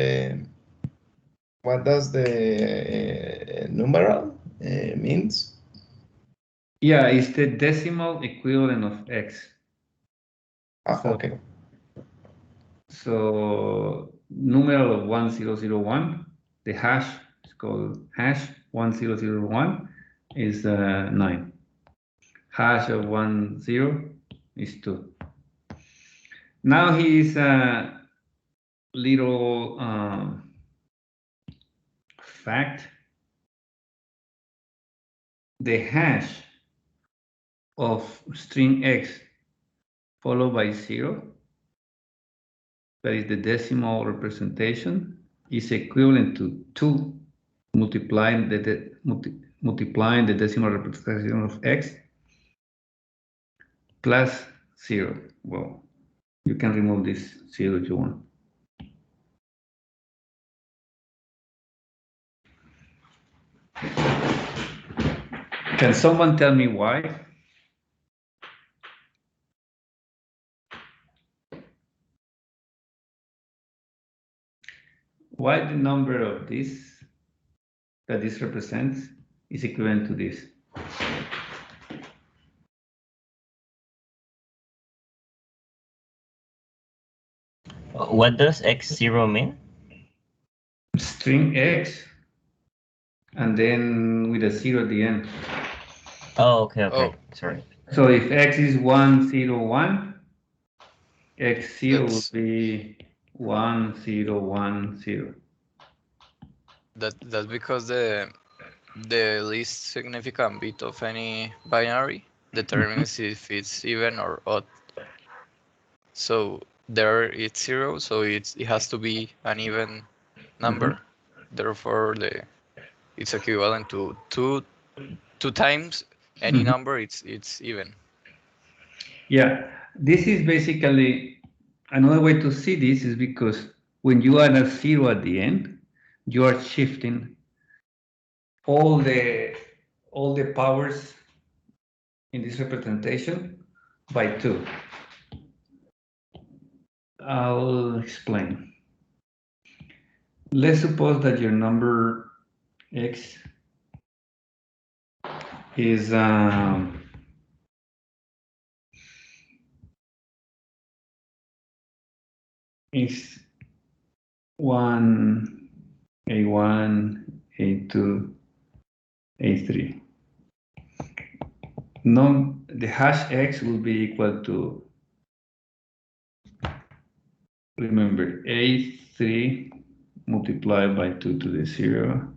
Speaker 3: What does the numeral means?
Speaker 1: Yeah, it's the decimal equivalent of x. So-
Speaker 3: Okay.
Speaker 1: So numeral of 1001, the hash is called hash 1001 is 9. Hash of 10 is 2. Now he is a little fact. The hash of string x followed by 0, that is the decimal representation, is equivalent to 2 multiplying the decimal representation of x plus 0. Well, you can remove this 0 if you want. Can someone tell me why? Why the number of this that this represents is equivalent to this?
Speaker 9: What does x0 mean?
Speaker 1: String x and then with a 0 at the end.
Speaker 9: Oh, okay.
Speaker 4: Oh.
Speaker 9: Sorry.
Speaker 1: So if x is 101, x0 will
Speaker 4: That's-
Speaker 1: be 1010.
Speaker 4: That's because the least significant bit of any binary determines if it's even or odd. So there it's 0, so it has to be an even number. Therefore, it's equivalent to two times any number. It's even.
Speaker 1: Yeah, this is basically another way to see this is because when you add a 0 at the end, you are shifting all the powers in this representation by 2. I'll explain. Let's suppose that your number x is is 1, A1, A2, A3. The hash x will be equal to, remember, A3 multiplied by 2 to the 0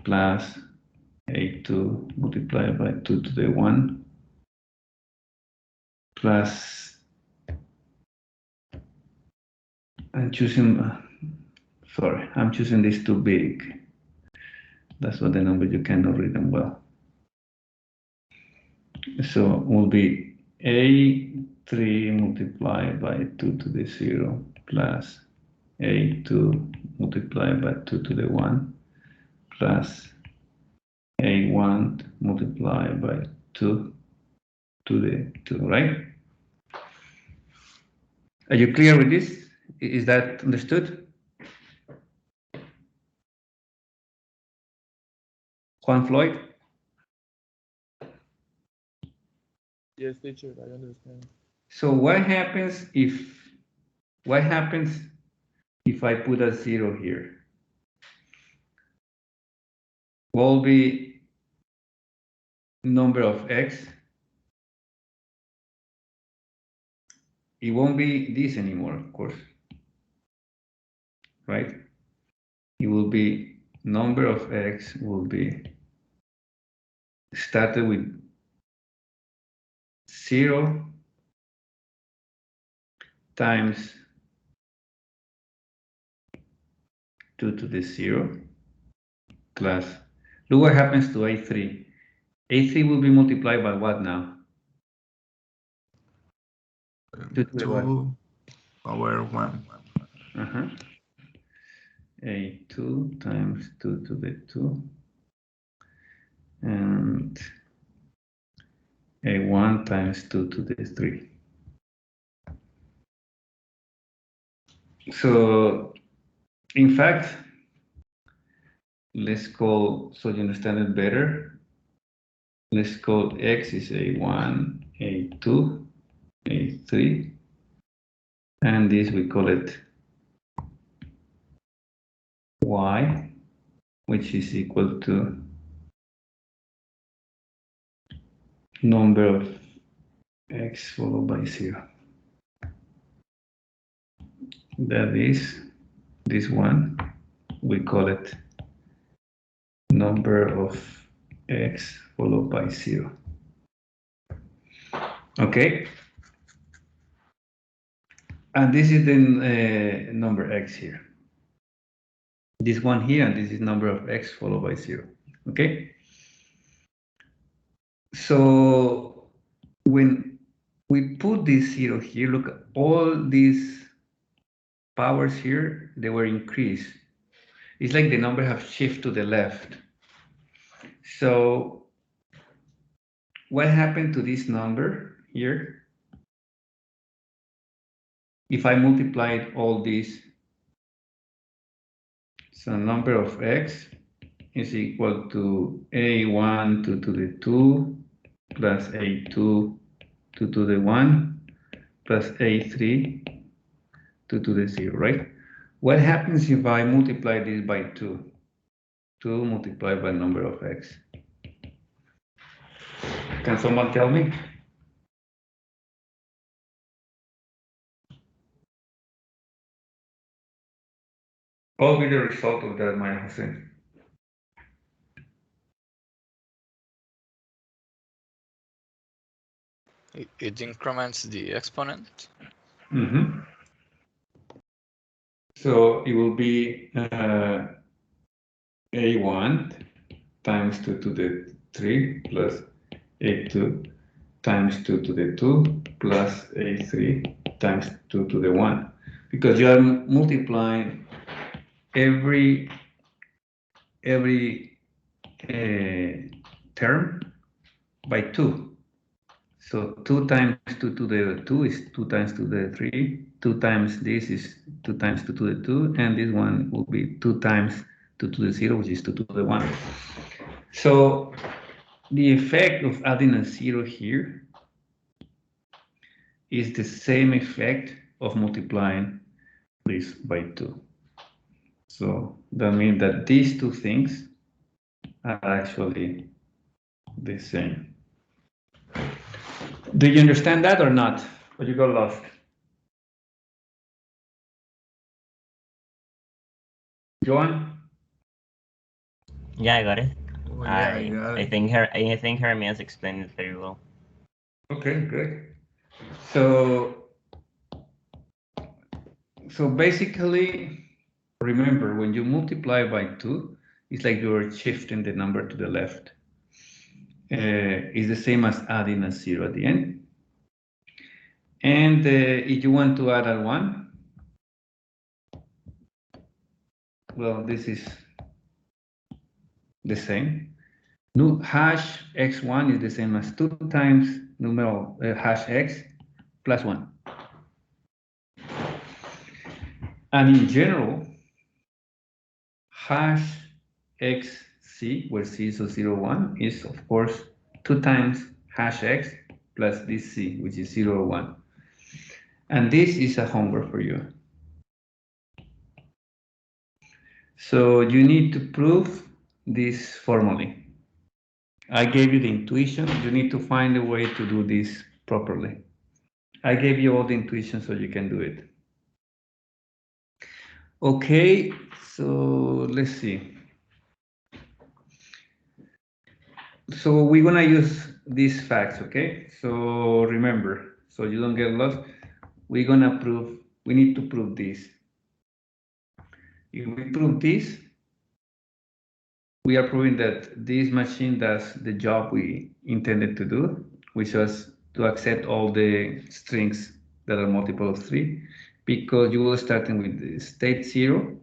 Speaker 1: plus A2 multiplied by 2 to the 1 plus, I'm choosing this too big. That's what the number you cannot read them well. So it will be A3 multiplied by 2 to the 0 plus A2 multiplied by 2 to the 1 plus A1 multiplied by 2 to the 2, right? Are you clear with this? Is that understood? Juan Floyd?
Speaker 6: Yes, teacher, I understand.
Speaker 1: So what happens if I put a 0 here? What will be number of x? It won't be this anymore, of course, right? It will be number of x will be started with 0 times 2 to the 0 plus, look what happens to A3. A3 will be multiplied by what now? 2 to the what?
Speaker 3: 2 over 1.
Speaker 1: A2 times 2 to the 2 and A1 times 2 to the 3. So in fact, let's call, so you understand it better, let's call X is A1, A2, A3, and this we call it Y, which is equal to number of X followed by 0. That is this one, we call it number of X followed by 0. Okay, and this is the number X here. This one here, and this is number of X followed by 0. Okay, so when we put this 0 here, look at all these powers here, they were increased. It's like the number have shifted to the left. So what happened to this number here? If I multiplied all these, so number of X is equal to A1 2 to the 2 plus A2 2 to the 1 plus A3 2 to the 0, right? What happens if I multiply this by 2? 2 multiplied by number of X. Can someone tell me? What will be the result of that, Maya Hussein?
Speaker 4: It increments the exponent.
Speaker 1: Mm-hmm. So it will be A1 times 2 to the 3 plus A2 times 2 to the 2 plus A3 times 2 to the 1. Because you are multiplying every term by 2. So 2 times 2 to the 2 is 2 times 2 to the 3. 2 times this is 2 times 2 to the 2. And this one will be 2 times 2 to the 0, which is 2 to the 1. So the effect of adding a 0 here is the same effect of multiplying this by 2. So that means that these two things are actually the same. Do you understand that or not? Or you got lost? Joan?
Speaker 9: Yeah, I got it.
Speaker 3: Oh, yeah, I got
Speaker 9: I
Speaker 3: it.
Speaker 9: think Hermias explained it very well.
Speaker 1: Okay, good. So basically, remember, when you multiply by 2, it's like you're shifting the number to the left. It's the same as adding a 0 at the end. And if you want to add a 1, well, this is the same. No, hash x1 is the same as 2 times numeral hash x plus 1. And in general, hash xc, where c is 0, 1, is of course 2 times hash x plus this c, which is 0, 1. And this is a homework for you. So you need to prove this formally. I gave you the intuition. You need to find a way to do this properly. I gave you all the intuition so you can do it. Okay, so let's see. So we're gonna use these facts, okay? So remember, so you don't get lost, we need to prove this. If we prove this, we are proving that this machine does the job we intended to do, which was to accept all the strings that are multiple of 3, because you will starting with the state 0,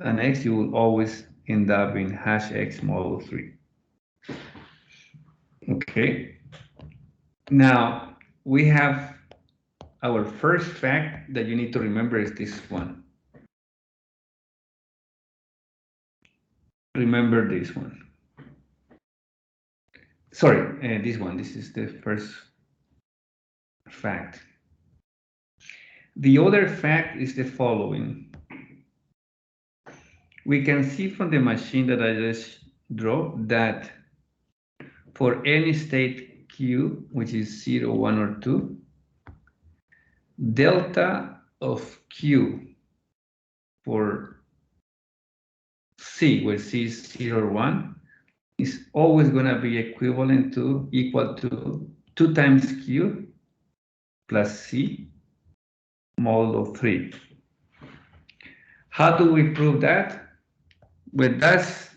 Speaker 1: and x you will always end up in hash x model 3. Okay. Now we have our first fact that you need to remember is this one. Remember this one. Sorry, this one. This is the first fact. The other fact is the following. We can see from the machine that I just drew that for any state q, which is 0, 1, or 2, delta of q for c, where c is 0 or 1, is always going to be equal to 2 times q plus c modulo 3. How do we prove that? Well, that's,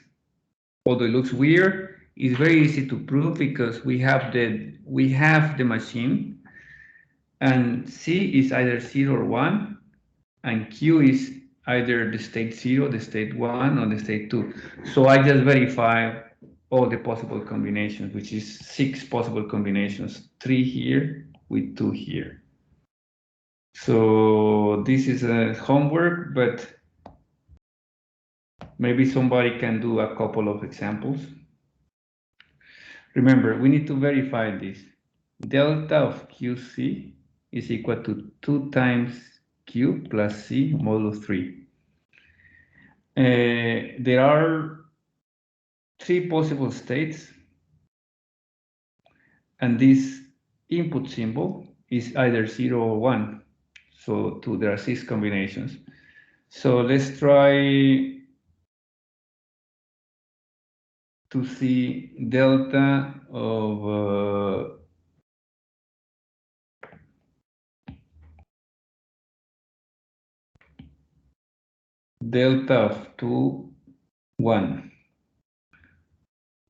Speaker 1: although it looks weird, it's very easy to prove because we have the machine, and c is either 0 or 1, and q is either the state 0, the state 1, or the state 2. So I just verify all the possible combinations, which is 6 possible combinations, 3 here with 2 here. So this is a homework, but maybe somebody can do a couple of examples. Remember, we need to verify this. Delta of QC is equal to 2 times Q plus C modulo 3. There are 3 possible states, and this input symbol is either 0 or 1. So there are 6 combinations. So let's try to see delta of delta of 2, 1.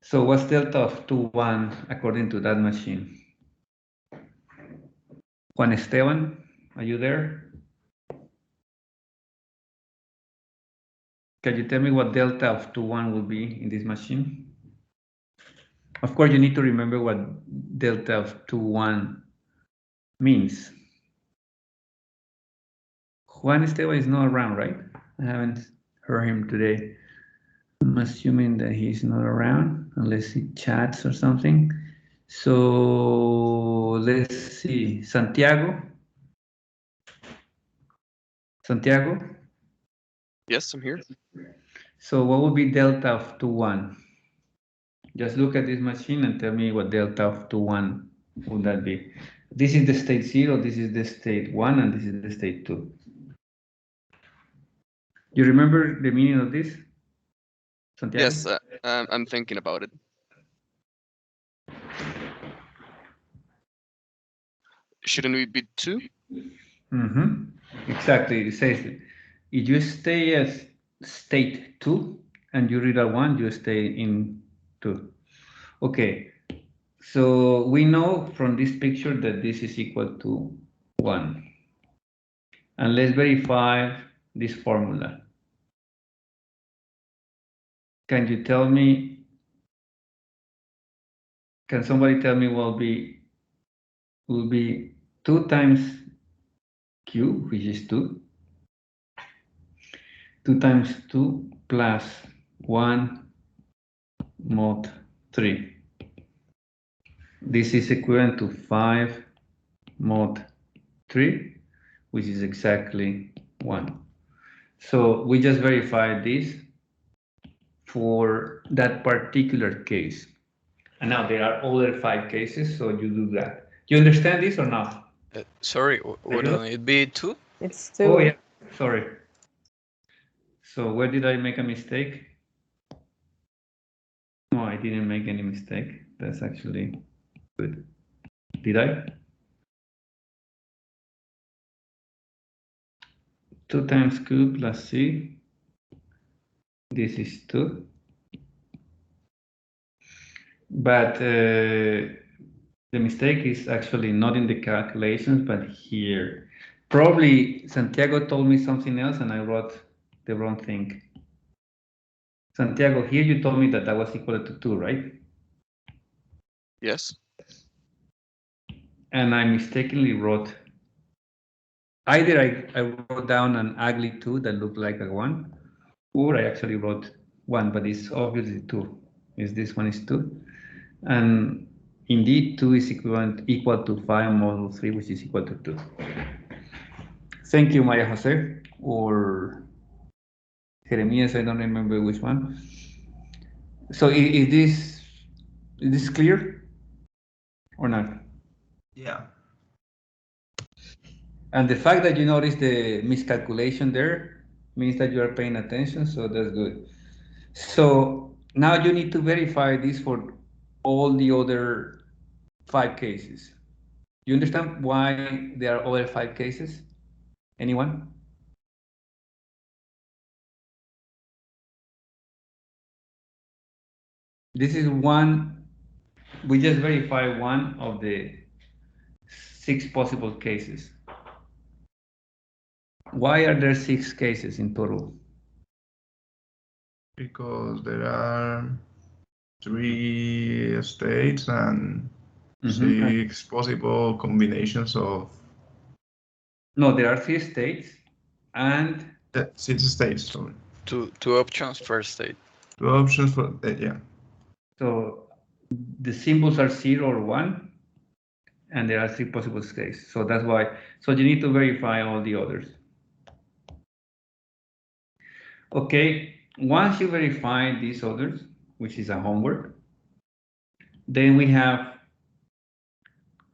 Speaker 1: So what's delta of 2, 1 according to that machine? Juan Esteban, are you there? Can you tell me what delta of 2, 1 will be in this machine? Of course, you need to remember what delta of 2, 1 means. Juan Esteban is not around, right? I haven't heard him today. I'm assuming that he's not around unless he chats or something. So let's see, Santiago. Santiago?
Speaker 7: Yes, I'm here.
Speaker 1: So what would be delta of 2, 1? Just look at this machine and tell me what delta of 2, 1 would that be. This is the state 0, this is the state 1, and this is the state 2. You remember the meaning of this, Santiago?
Speaker 7: Yes, I'm thinking about it. Shouldn't it be 2?
Speaker 1: Exactly. It says if you stay as state 2 and you read a 1, you stay in 2. Okay. So we know from this picture that this is equal to 1. And let's verify this formula. Can you tell me, can somebody tell me what will be 2 times Q, which is 2. 2 times 2 plus 1 mod 3. This is equivalent to 5 mod 3, which is exactly 1. So we just verified this for that particular case. And now there are other 5 cases, so you do that. You understand this or not?
Speaker 4: Sorry, wouldn't it be 2?
Speaker 2: It's 2.
Speaker 1: Oh, yeah, sorry. So where did I make a mistake? No, I didn't make any mistake. That's actually good. Did I? 2 times Q plus C. This is 2. But the mistake is actually not in the calculations, but here. Probably Santiago told me something else and I wrote the wrong thing. Santiago, here you told me that that was equal to 2, right?
Speaker 7: Yes.
Speaker 1: And I mistakenly wrote, either I wrote down an ugly 2 that looked like a 1, or I actually wrote 1, but it's obviously 2. This one is 2. And indeed, 2 is equal to 5 model 3, which is equal to 2. Thank you, Maria Jose, or Jeremias, I don't remember which one. So is this clear or not?
Speaker 3: Yeah.
Speaker 1: And the fact that you notice the miscalculation there means that you are paying attention, so that's good. So now you need to verify this for all the other 5 cases. You understand why there are other 5 cases? Anyone? This is one, we just verify one of the 6 possible cases. Why are there 6 cases in total?
Speaker 3: Because there are 3 states and 6 possible combinations of.
Speaker 1: No, there are 3 states and
Speaker 3: 6 states, sorry.
Speaker 4: Two options per state.
Speaker 3: 2 options for yeah.
Speaker 1: So the symbols are 0 or 1, and there are 3 possible states. So that's why. So you need to verify all the others. Okay, once you verify these others, which is a homework, then we have,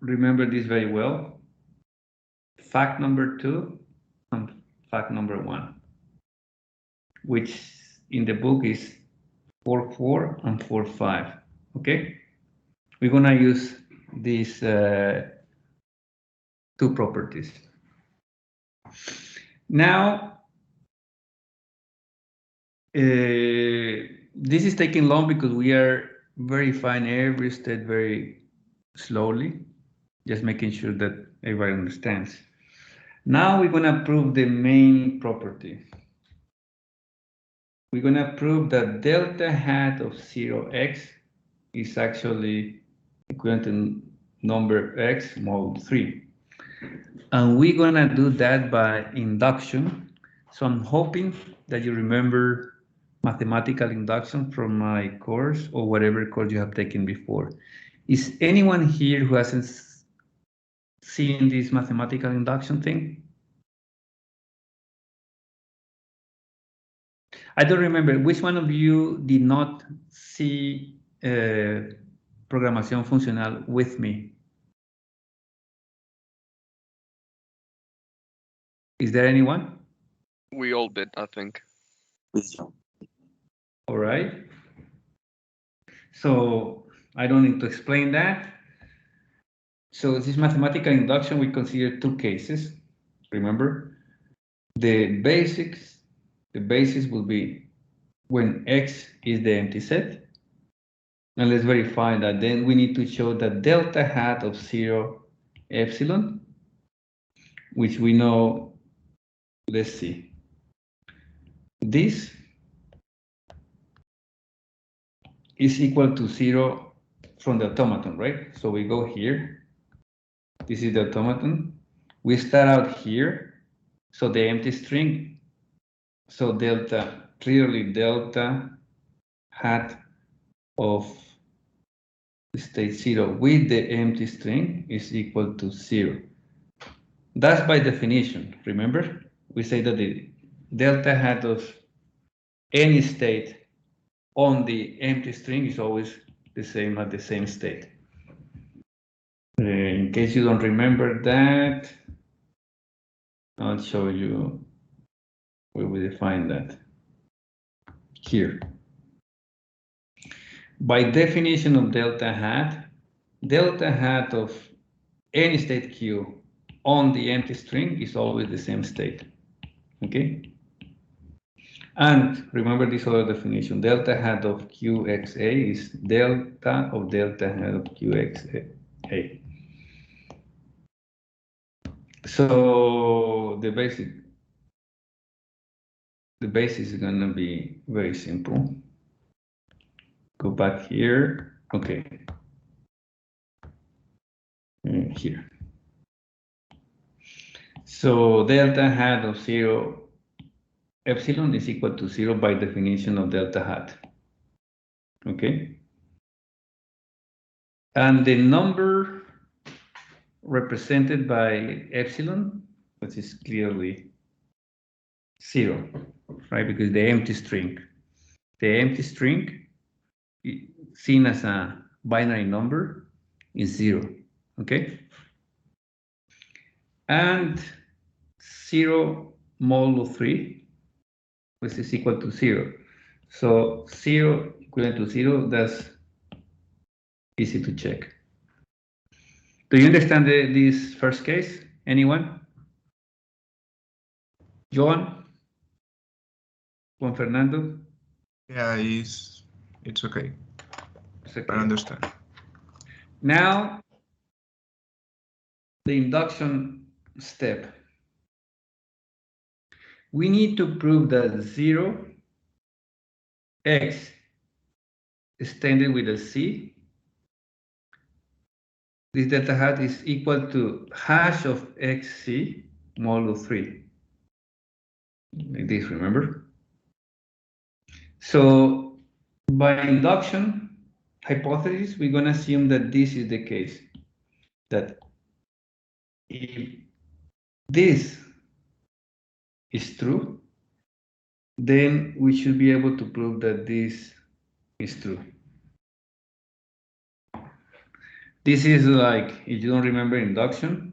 Speaker 1: remember this very well, fact number 2 and fact number 1, which in the book is 4.4 and 4.5. Okay, we're gonna use these 2 properties. Now, this is taking long because we are verifying every state very slowly, just making sure that everybody understands. Now we're gonna prove the main property. We're gonna prove that delta hat of 0x is actually equivalent to number x mod 3. And we're gonna do that by induction. So I'm hoping that you remember mathematical induction from my course or whatever course you have taken before. Is anyone here who hasn't seen this mathematical induction thing? I don't remember which one of you did not see Programación Funcional with me. Is there anyone?
Speaker 7: We all did, I think.
Speaker 1: All right. So I don't need to explain that. So this mathematical induction, we consider 2 cases. Remember, the basis will be when X is the empty set. And let's verify that. Then we need to show that delta hat of 0 epsilon, which we know, let's see. This is equal to 0 from the automaton, right? So we go here. This is the automaton. We start out here. So the empty string. So delta, clearly delta hat of state 0 with the empty string is equal to 0. That's by definition. Remember, we say that the delta hat of any state on the empty string is always the same at the same state. In case you don't remember that, I'll show you where we define that. Here. By definition of delta hat of any state Q on the empty string is always the same state. Okay? And remember this other definition, delta hat of QXA is delta of delta hat of QXA. So the basis is gonna be very simple. Go back here. Okay. Here. So delta hat of 0 epsilon is equal to 0 by definition of delta hat. Okay. And the number represented by epsilon, which is clearly 0, right? Because the empty string seen as a binary number is 0, okay? And 0 modulo 3, which is equal to 0. So 0 equivalent to 0, that's easy to check. Do you understand this first case? Anyone? Joan? Juan Fernando?
Speaker 3: Yeah, it's okay.
Speaker 1: It's okay.
Speaker 3: I understand.
Speaker 1: Now, the induction step. We need to prove that 0, x extended with a c, this delta hat is equal to hash of xc modulo 3. Like this, remember? So by induction hypothesis, we're going to assume that this is the case. That if this is true, then we should be able to prove that this is true. This is like, if you don't remember induction,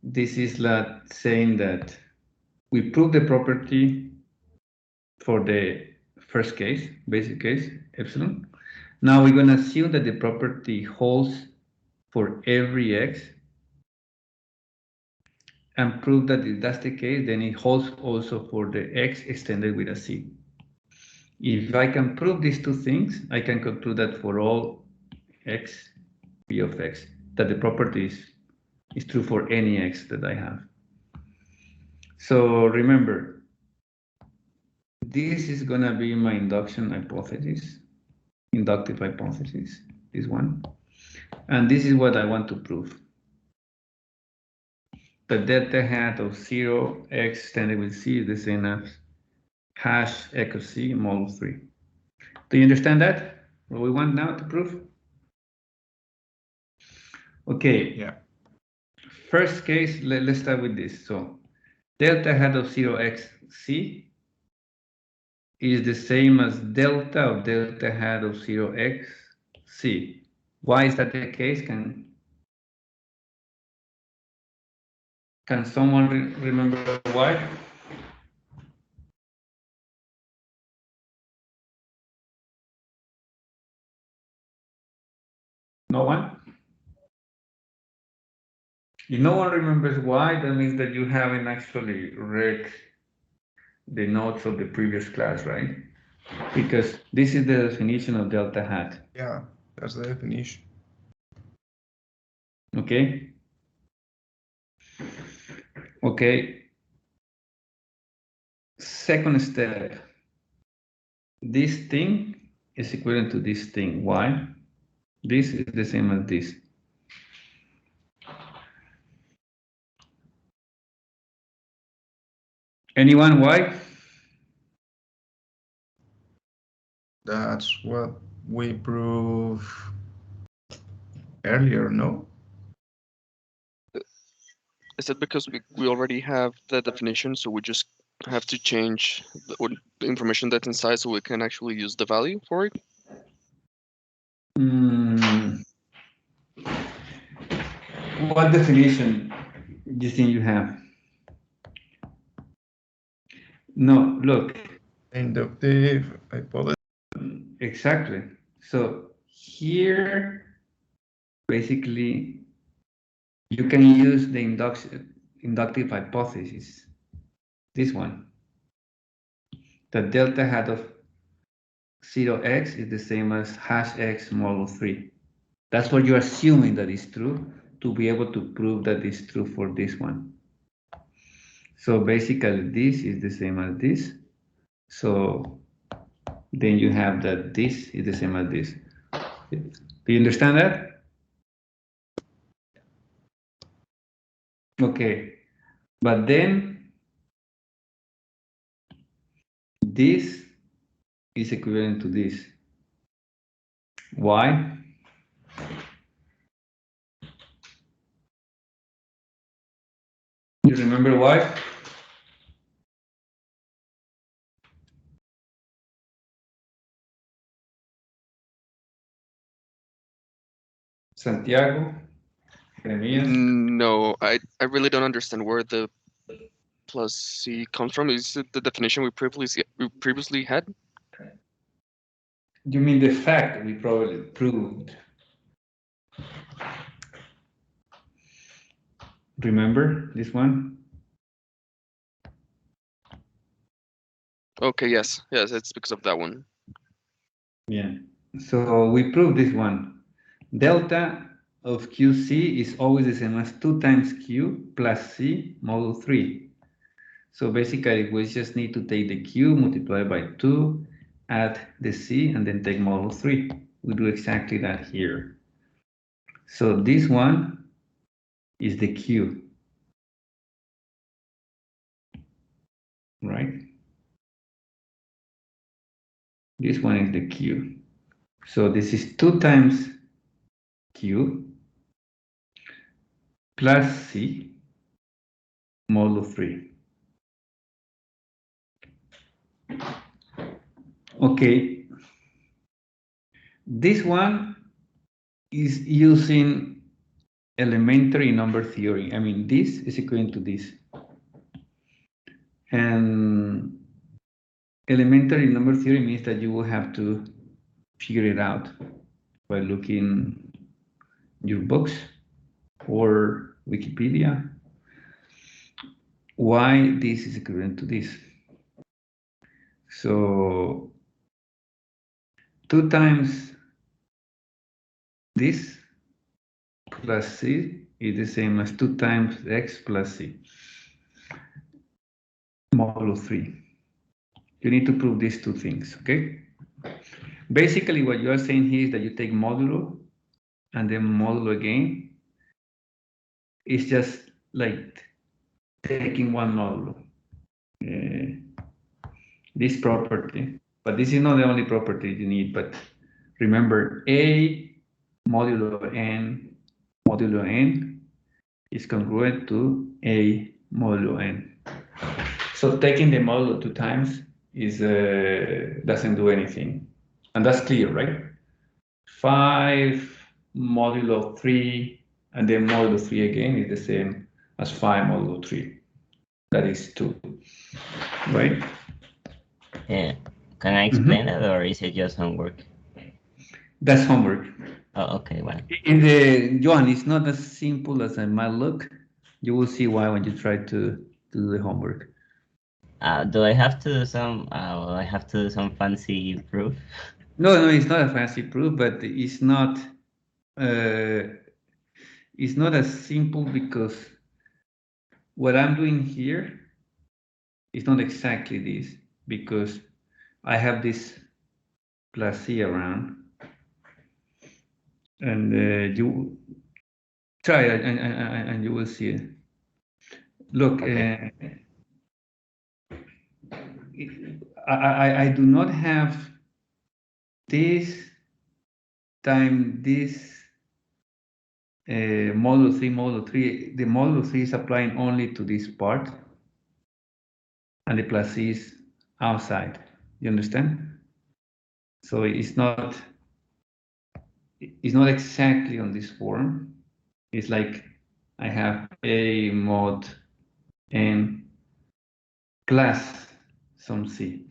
Speaker 1: this is like saying that we prove the property for the first case, basic case, epsilon. Now we're going to assume that the property holds for every x, and prove that if that's the case, then it holds also for the x extended with a c. If I can prove these two things, I can conclude that for all x, p of x, that the property is true for any x that I have. So remember, this is going to be my induction hypothesis, inductive hypothesis, this one. And this is what I want to prove. The delta hat of 0 x extended with c is the same as hash equals c modulo 3. Do you understand that? What we want now to prove? Okay.
Speaker 3: Yeah.
Speaker 1: First case, let's start with this. So delta hat of 0 x c is the same as delta of delta hat of 0 x c. Why is that the case? Can someone remember why? No one? If no one remembers why, that means that you haven't actually read the notes of the previous class, right? Because this is the definition of delta hat.
Speaker 3: Yeah, that's the definition.
Speaker 1: Okay. Okay. Second step. This thing is equivalent to this thing. Why? This is the same as this. Anyone, why?
Speaker 3: That's what we proved earlier, no?
Speaker 7: Is it because we already have the definition, so we just have to change the information that's inside so we can actually use the value for it?
Speaker 1: What definition do you think you have? No, look.
Speaker 3: Inductive hypothesis.
Speaker 1: Exactly. So here, basically, you can use the inductive hypothesis, this one. The delta hat of 0x is the same as hash x modulo 3. That's what you're assuming that is true to be able to prove that it's true for this one. So basically this is the same as this. So then you have that this is the same as this. Do you understand that? Okay, but then this is equivalent to this. Why? You remember why? Santiago, Jeremias.
Speaker 7: No, I really don't understand where the plus C comes from. Is it the definition we previously had?
Speaker 1: You mean the fact we probably proved? Remember this one?
Speaker 7: Okay, yes, it's because of that one.
Speaker 1: Yeah. So we proved this one. Delta of QC is always the same as 2 times Q plus C modulo 3. So basically, we just need to take the Q, multiply by 2, add the C, and then take modulo 3. We do exactly that here. So this one is the Q, right? This one is the Q. So this is 2 times Q plus C modulo 3. Okay, this one is using elementary number theory. I mean, this is equivalent to this. And elementary number theory means that you will have to figure it out by looking your books or Wikipedia. Why this is equivalent to this? So 2 times this plus C is the same as 2 times X plus C modulo 3. You need to prove these two things, okay? Basically, what you are saying here is that you take modulo and then modulo again. It's just like taking one modulo. This property, but this is not the only property you need, but remember A modulo n is congruent to A modulo n. So taking the modulo 2 times is doesn't do anything, and that's clear, right? 5 modulo 3 and then modulo 3 again is the same as 5 modulo 3. That is 2, right?
Speaker 9: Yeah. Can I explain it, or is it just homework?
Speaker 1: That's homework.
Speaker 9: Oh, okay. Well.
Speaker 1: In the Johan, it's not as simple as it might look. You will see why when you try to do the homework.
Speaker 9: Do I have to do some? Will I have to do some fancy proof?
Speaker 1: No, it's not a fancy proof, but it's not. It's not as simple because what I'm doing here is not exactly this, because I have this plus C around, and you try it and you will see it. Look,
Speaker 9: Okay.
Speaker 1: I do not have this time this modulo 3, modulo 3. The modulo 3 is applying only to this part, and the plus C is outside. You understand? So it's not exactly on this form. It's like I have A mod n plus some C,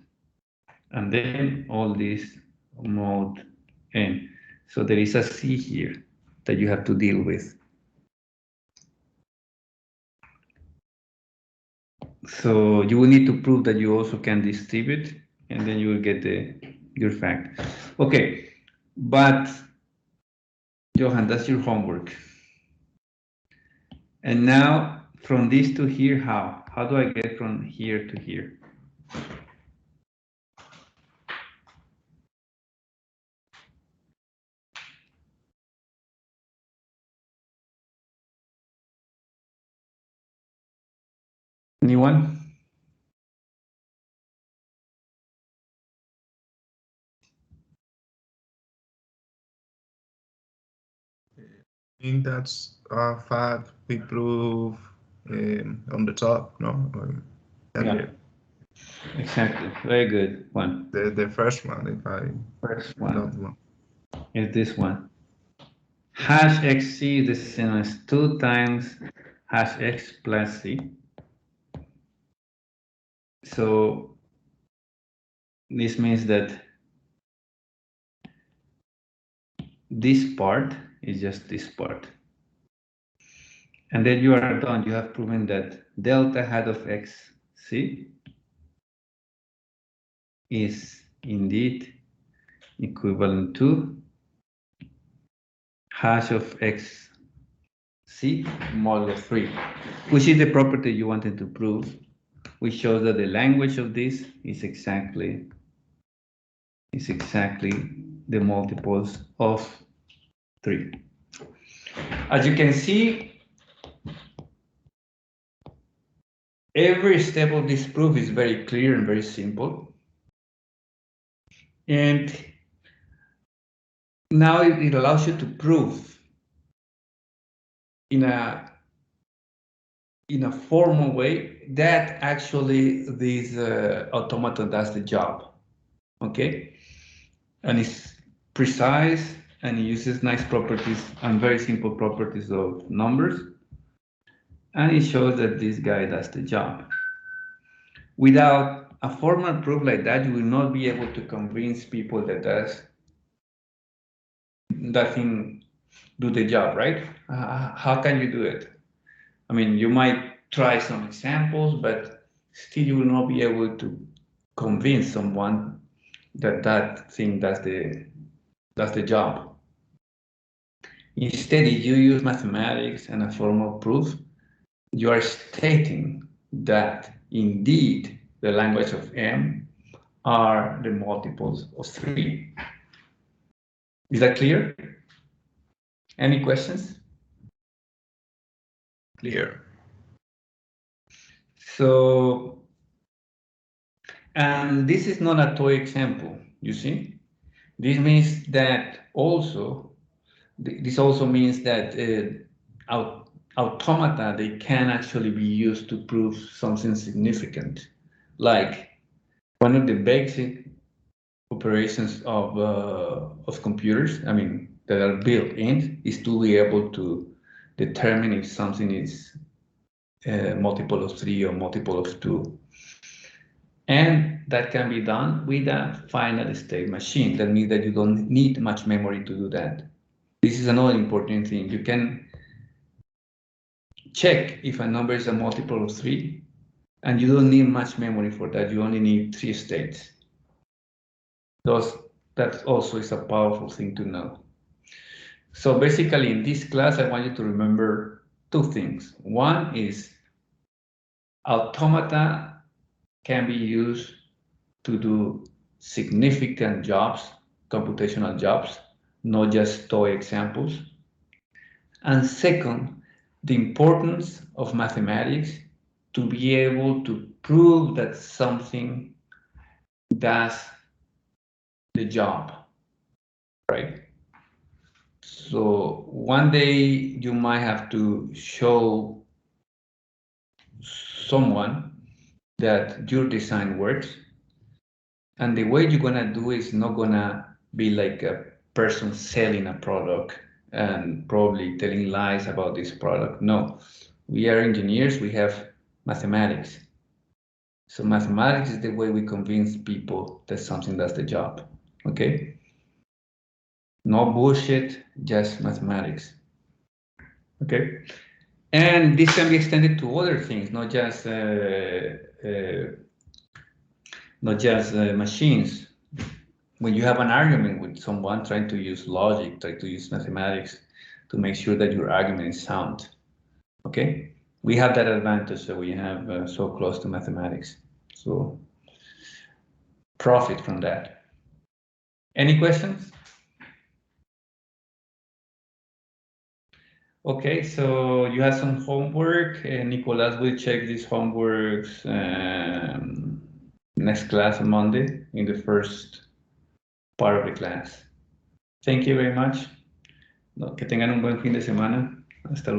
Speaker 1: and then all this mod n. So there is a C here that you have to deal with. So you will need to prove that you also can distribute, and then you will get your fact. Okay, but Johan, that's your homework. And now from this to here, how? How do I get from here to here? Anyone?
Speaker 3: I think that's a fact we prove on the top, no? And
Speaker 1: Yeah. Exactly. Very good one.
Speaker 3: the first one, if I
Speaker 1: First
Speaker 3: not
Speaker 1: one
Speaker 3: wrong.
Speaker 1: is this one. Hash xc is the same as 2 times hash x plus c. So this means that this part is just this part. And then you are done. You have proven that delta hat of xc is indeed equivalent to hash of x c modulo 3, which is the property you wanted to prove, which shows that the language of this is exactly the multiples of 3. As you can see, every step of this proof is very clear and very simple. And now it allows you to prove in a formal way that actually this automaton does the job, okay? And it's precise and it uses nice properties and very simple properties of numbers. And it shows that this guy does the job. Without a formal proof like that, you will not be able to convince people that doesn't do the job, right? How can you do it? I mean, you might try some examples, but still you will not be able to convince someone that that thing does the job. Instead, if you use mathematics and a formal proof, you are stating that indeed the language of M are the multiples of 3. Is that clear? Any questions?
Speaker 3: Clear.
Speaker 1: So, and this is not a toy example, you see? This means that also, this also means that automata, they can actually be used to prove something significant. Like one of the basic operations of computers, I mean, that are built in, is to be able to determine if something is multiple of 3 or multiple of 2. And that can be done with a finite state machine. That means that you don't need much memory to do that. This is another important thing. You can check if a number is a multiple of 3, and you don't need much memory for that. You only need 3 states. That also is a powerful thing to know. So basically, in this class, I want you to remember 2 things. One is automata can be used to do significant jobs, computational jobs, not just toy examples. And second, the importance of mathematics to be able to prove that something does the job, right? So one day you might have to show someone that your design works, and the way you're gonna do it is not gonna be like a person selling a product and probably telling lies about this product. No, we are engineers, we have mathematics. So mathematics is the way we convince people that something does the job, okay? No bullshit, just mathematics, okay? And this can be extended to other things, not just machines. When you have an argument with someone, trying to use logic, try to use mathematics to make sure that your argument is sound. Okay, we have that advantage that we have so close to mathematics. So profit from that. Any questions? Okay, so you have some homework, and Nicolas will check these homeworks next class on Monday in the first part of the class. Thank you very much. Que tengan un buen fin de semana. Hasta luego.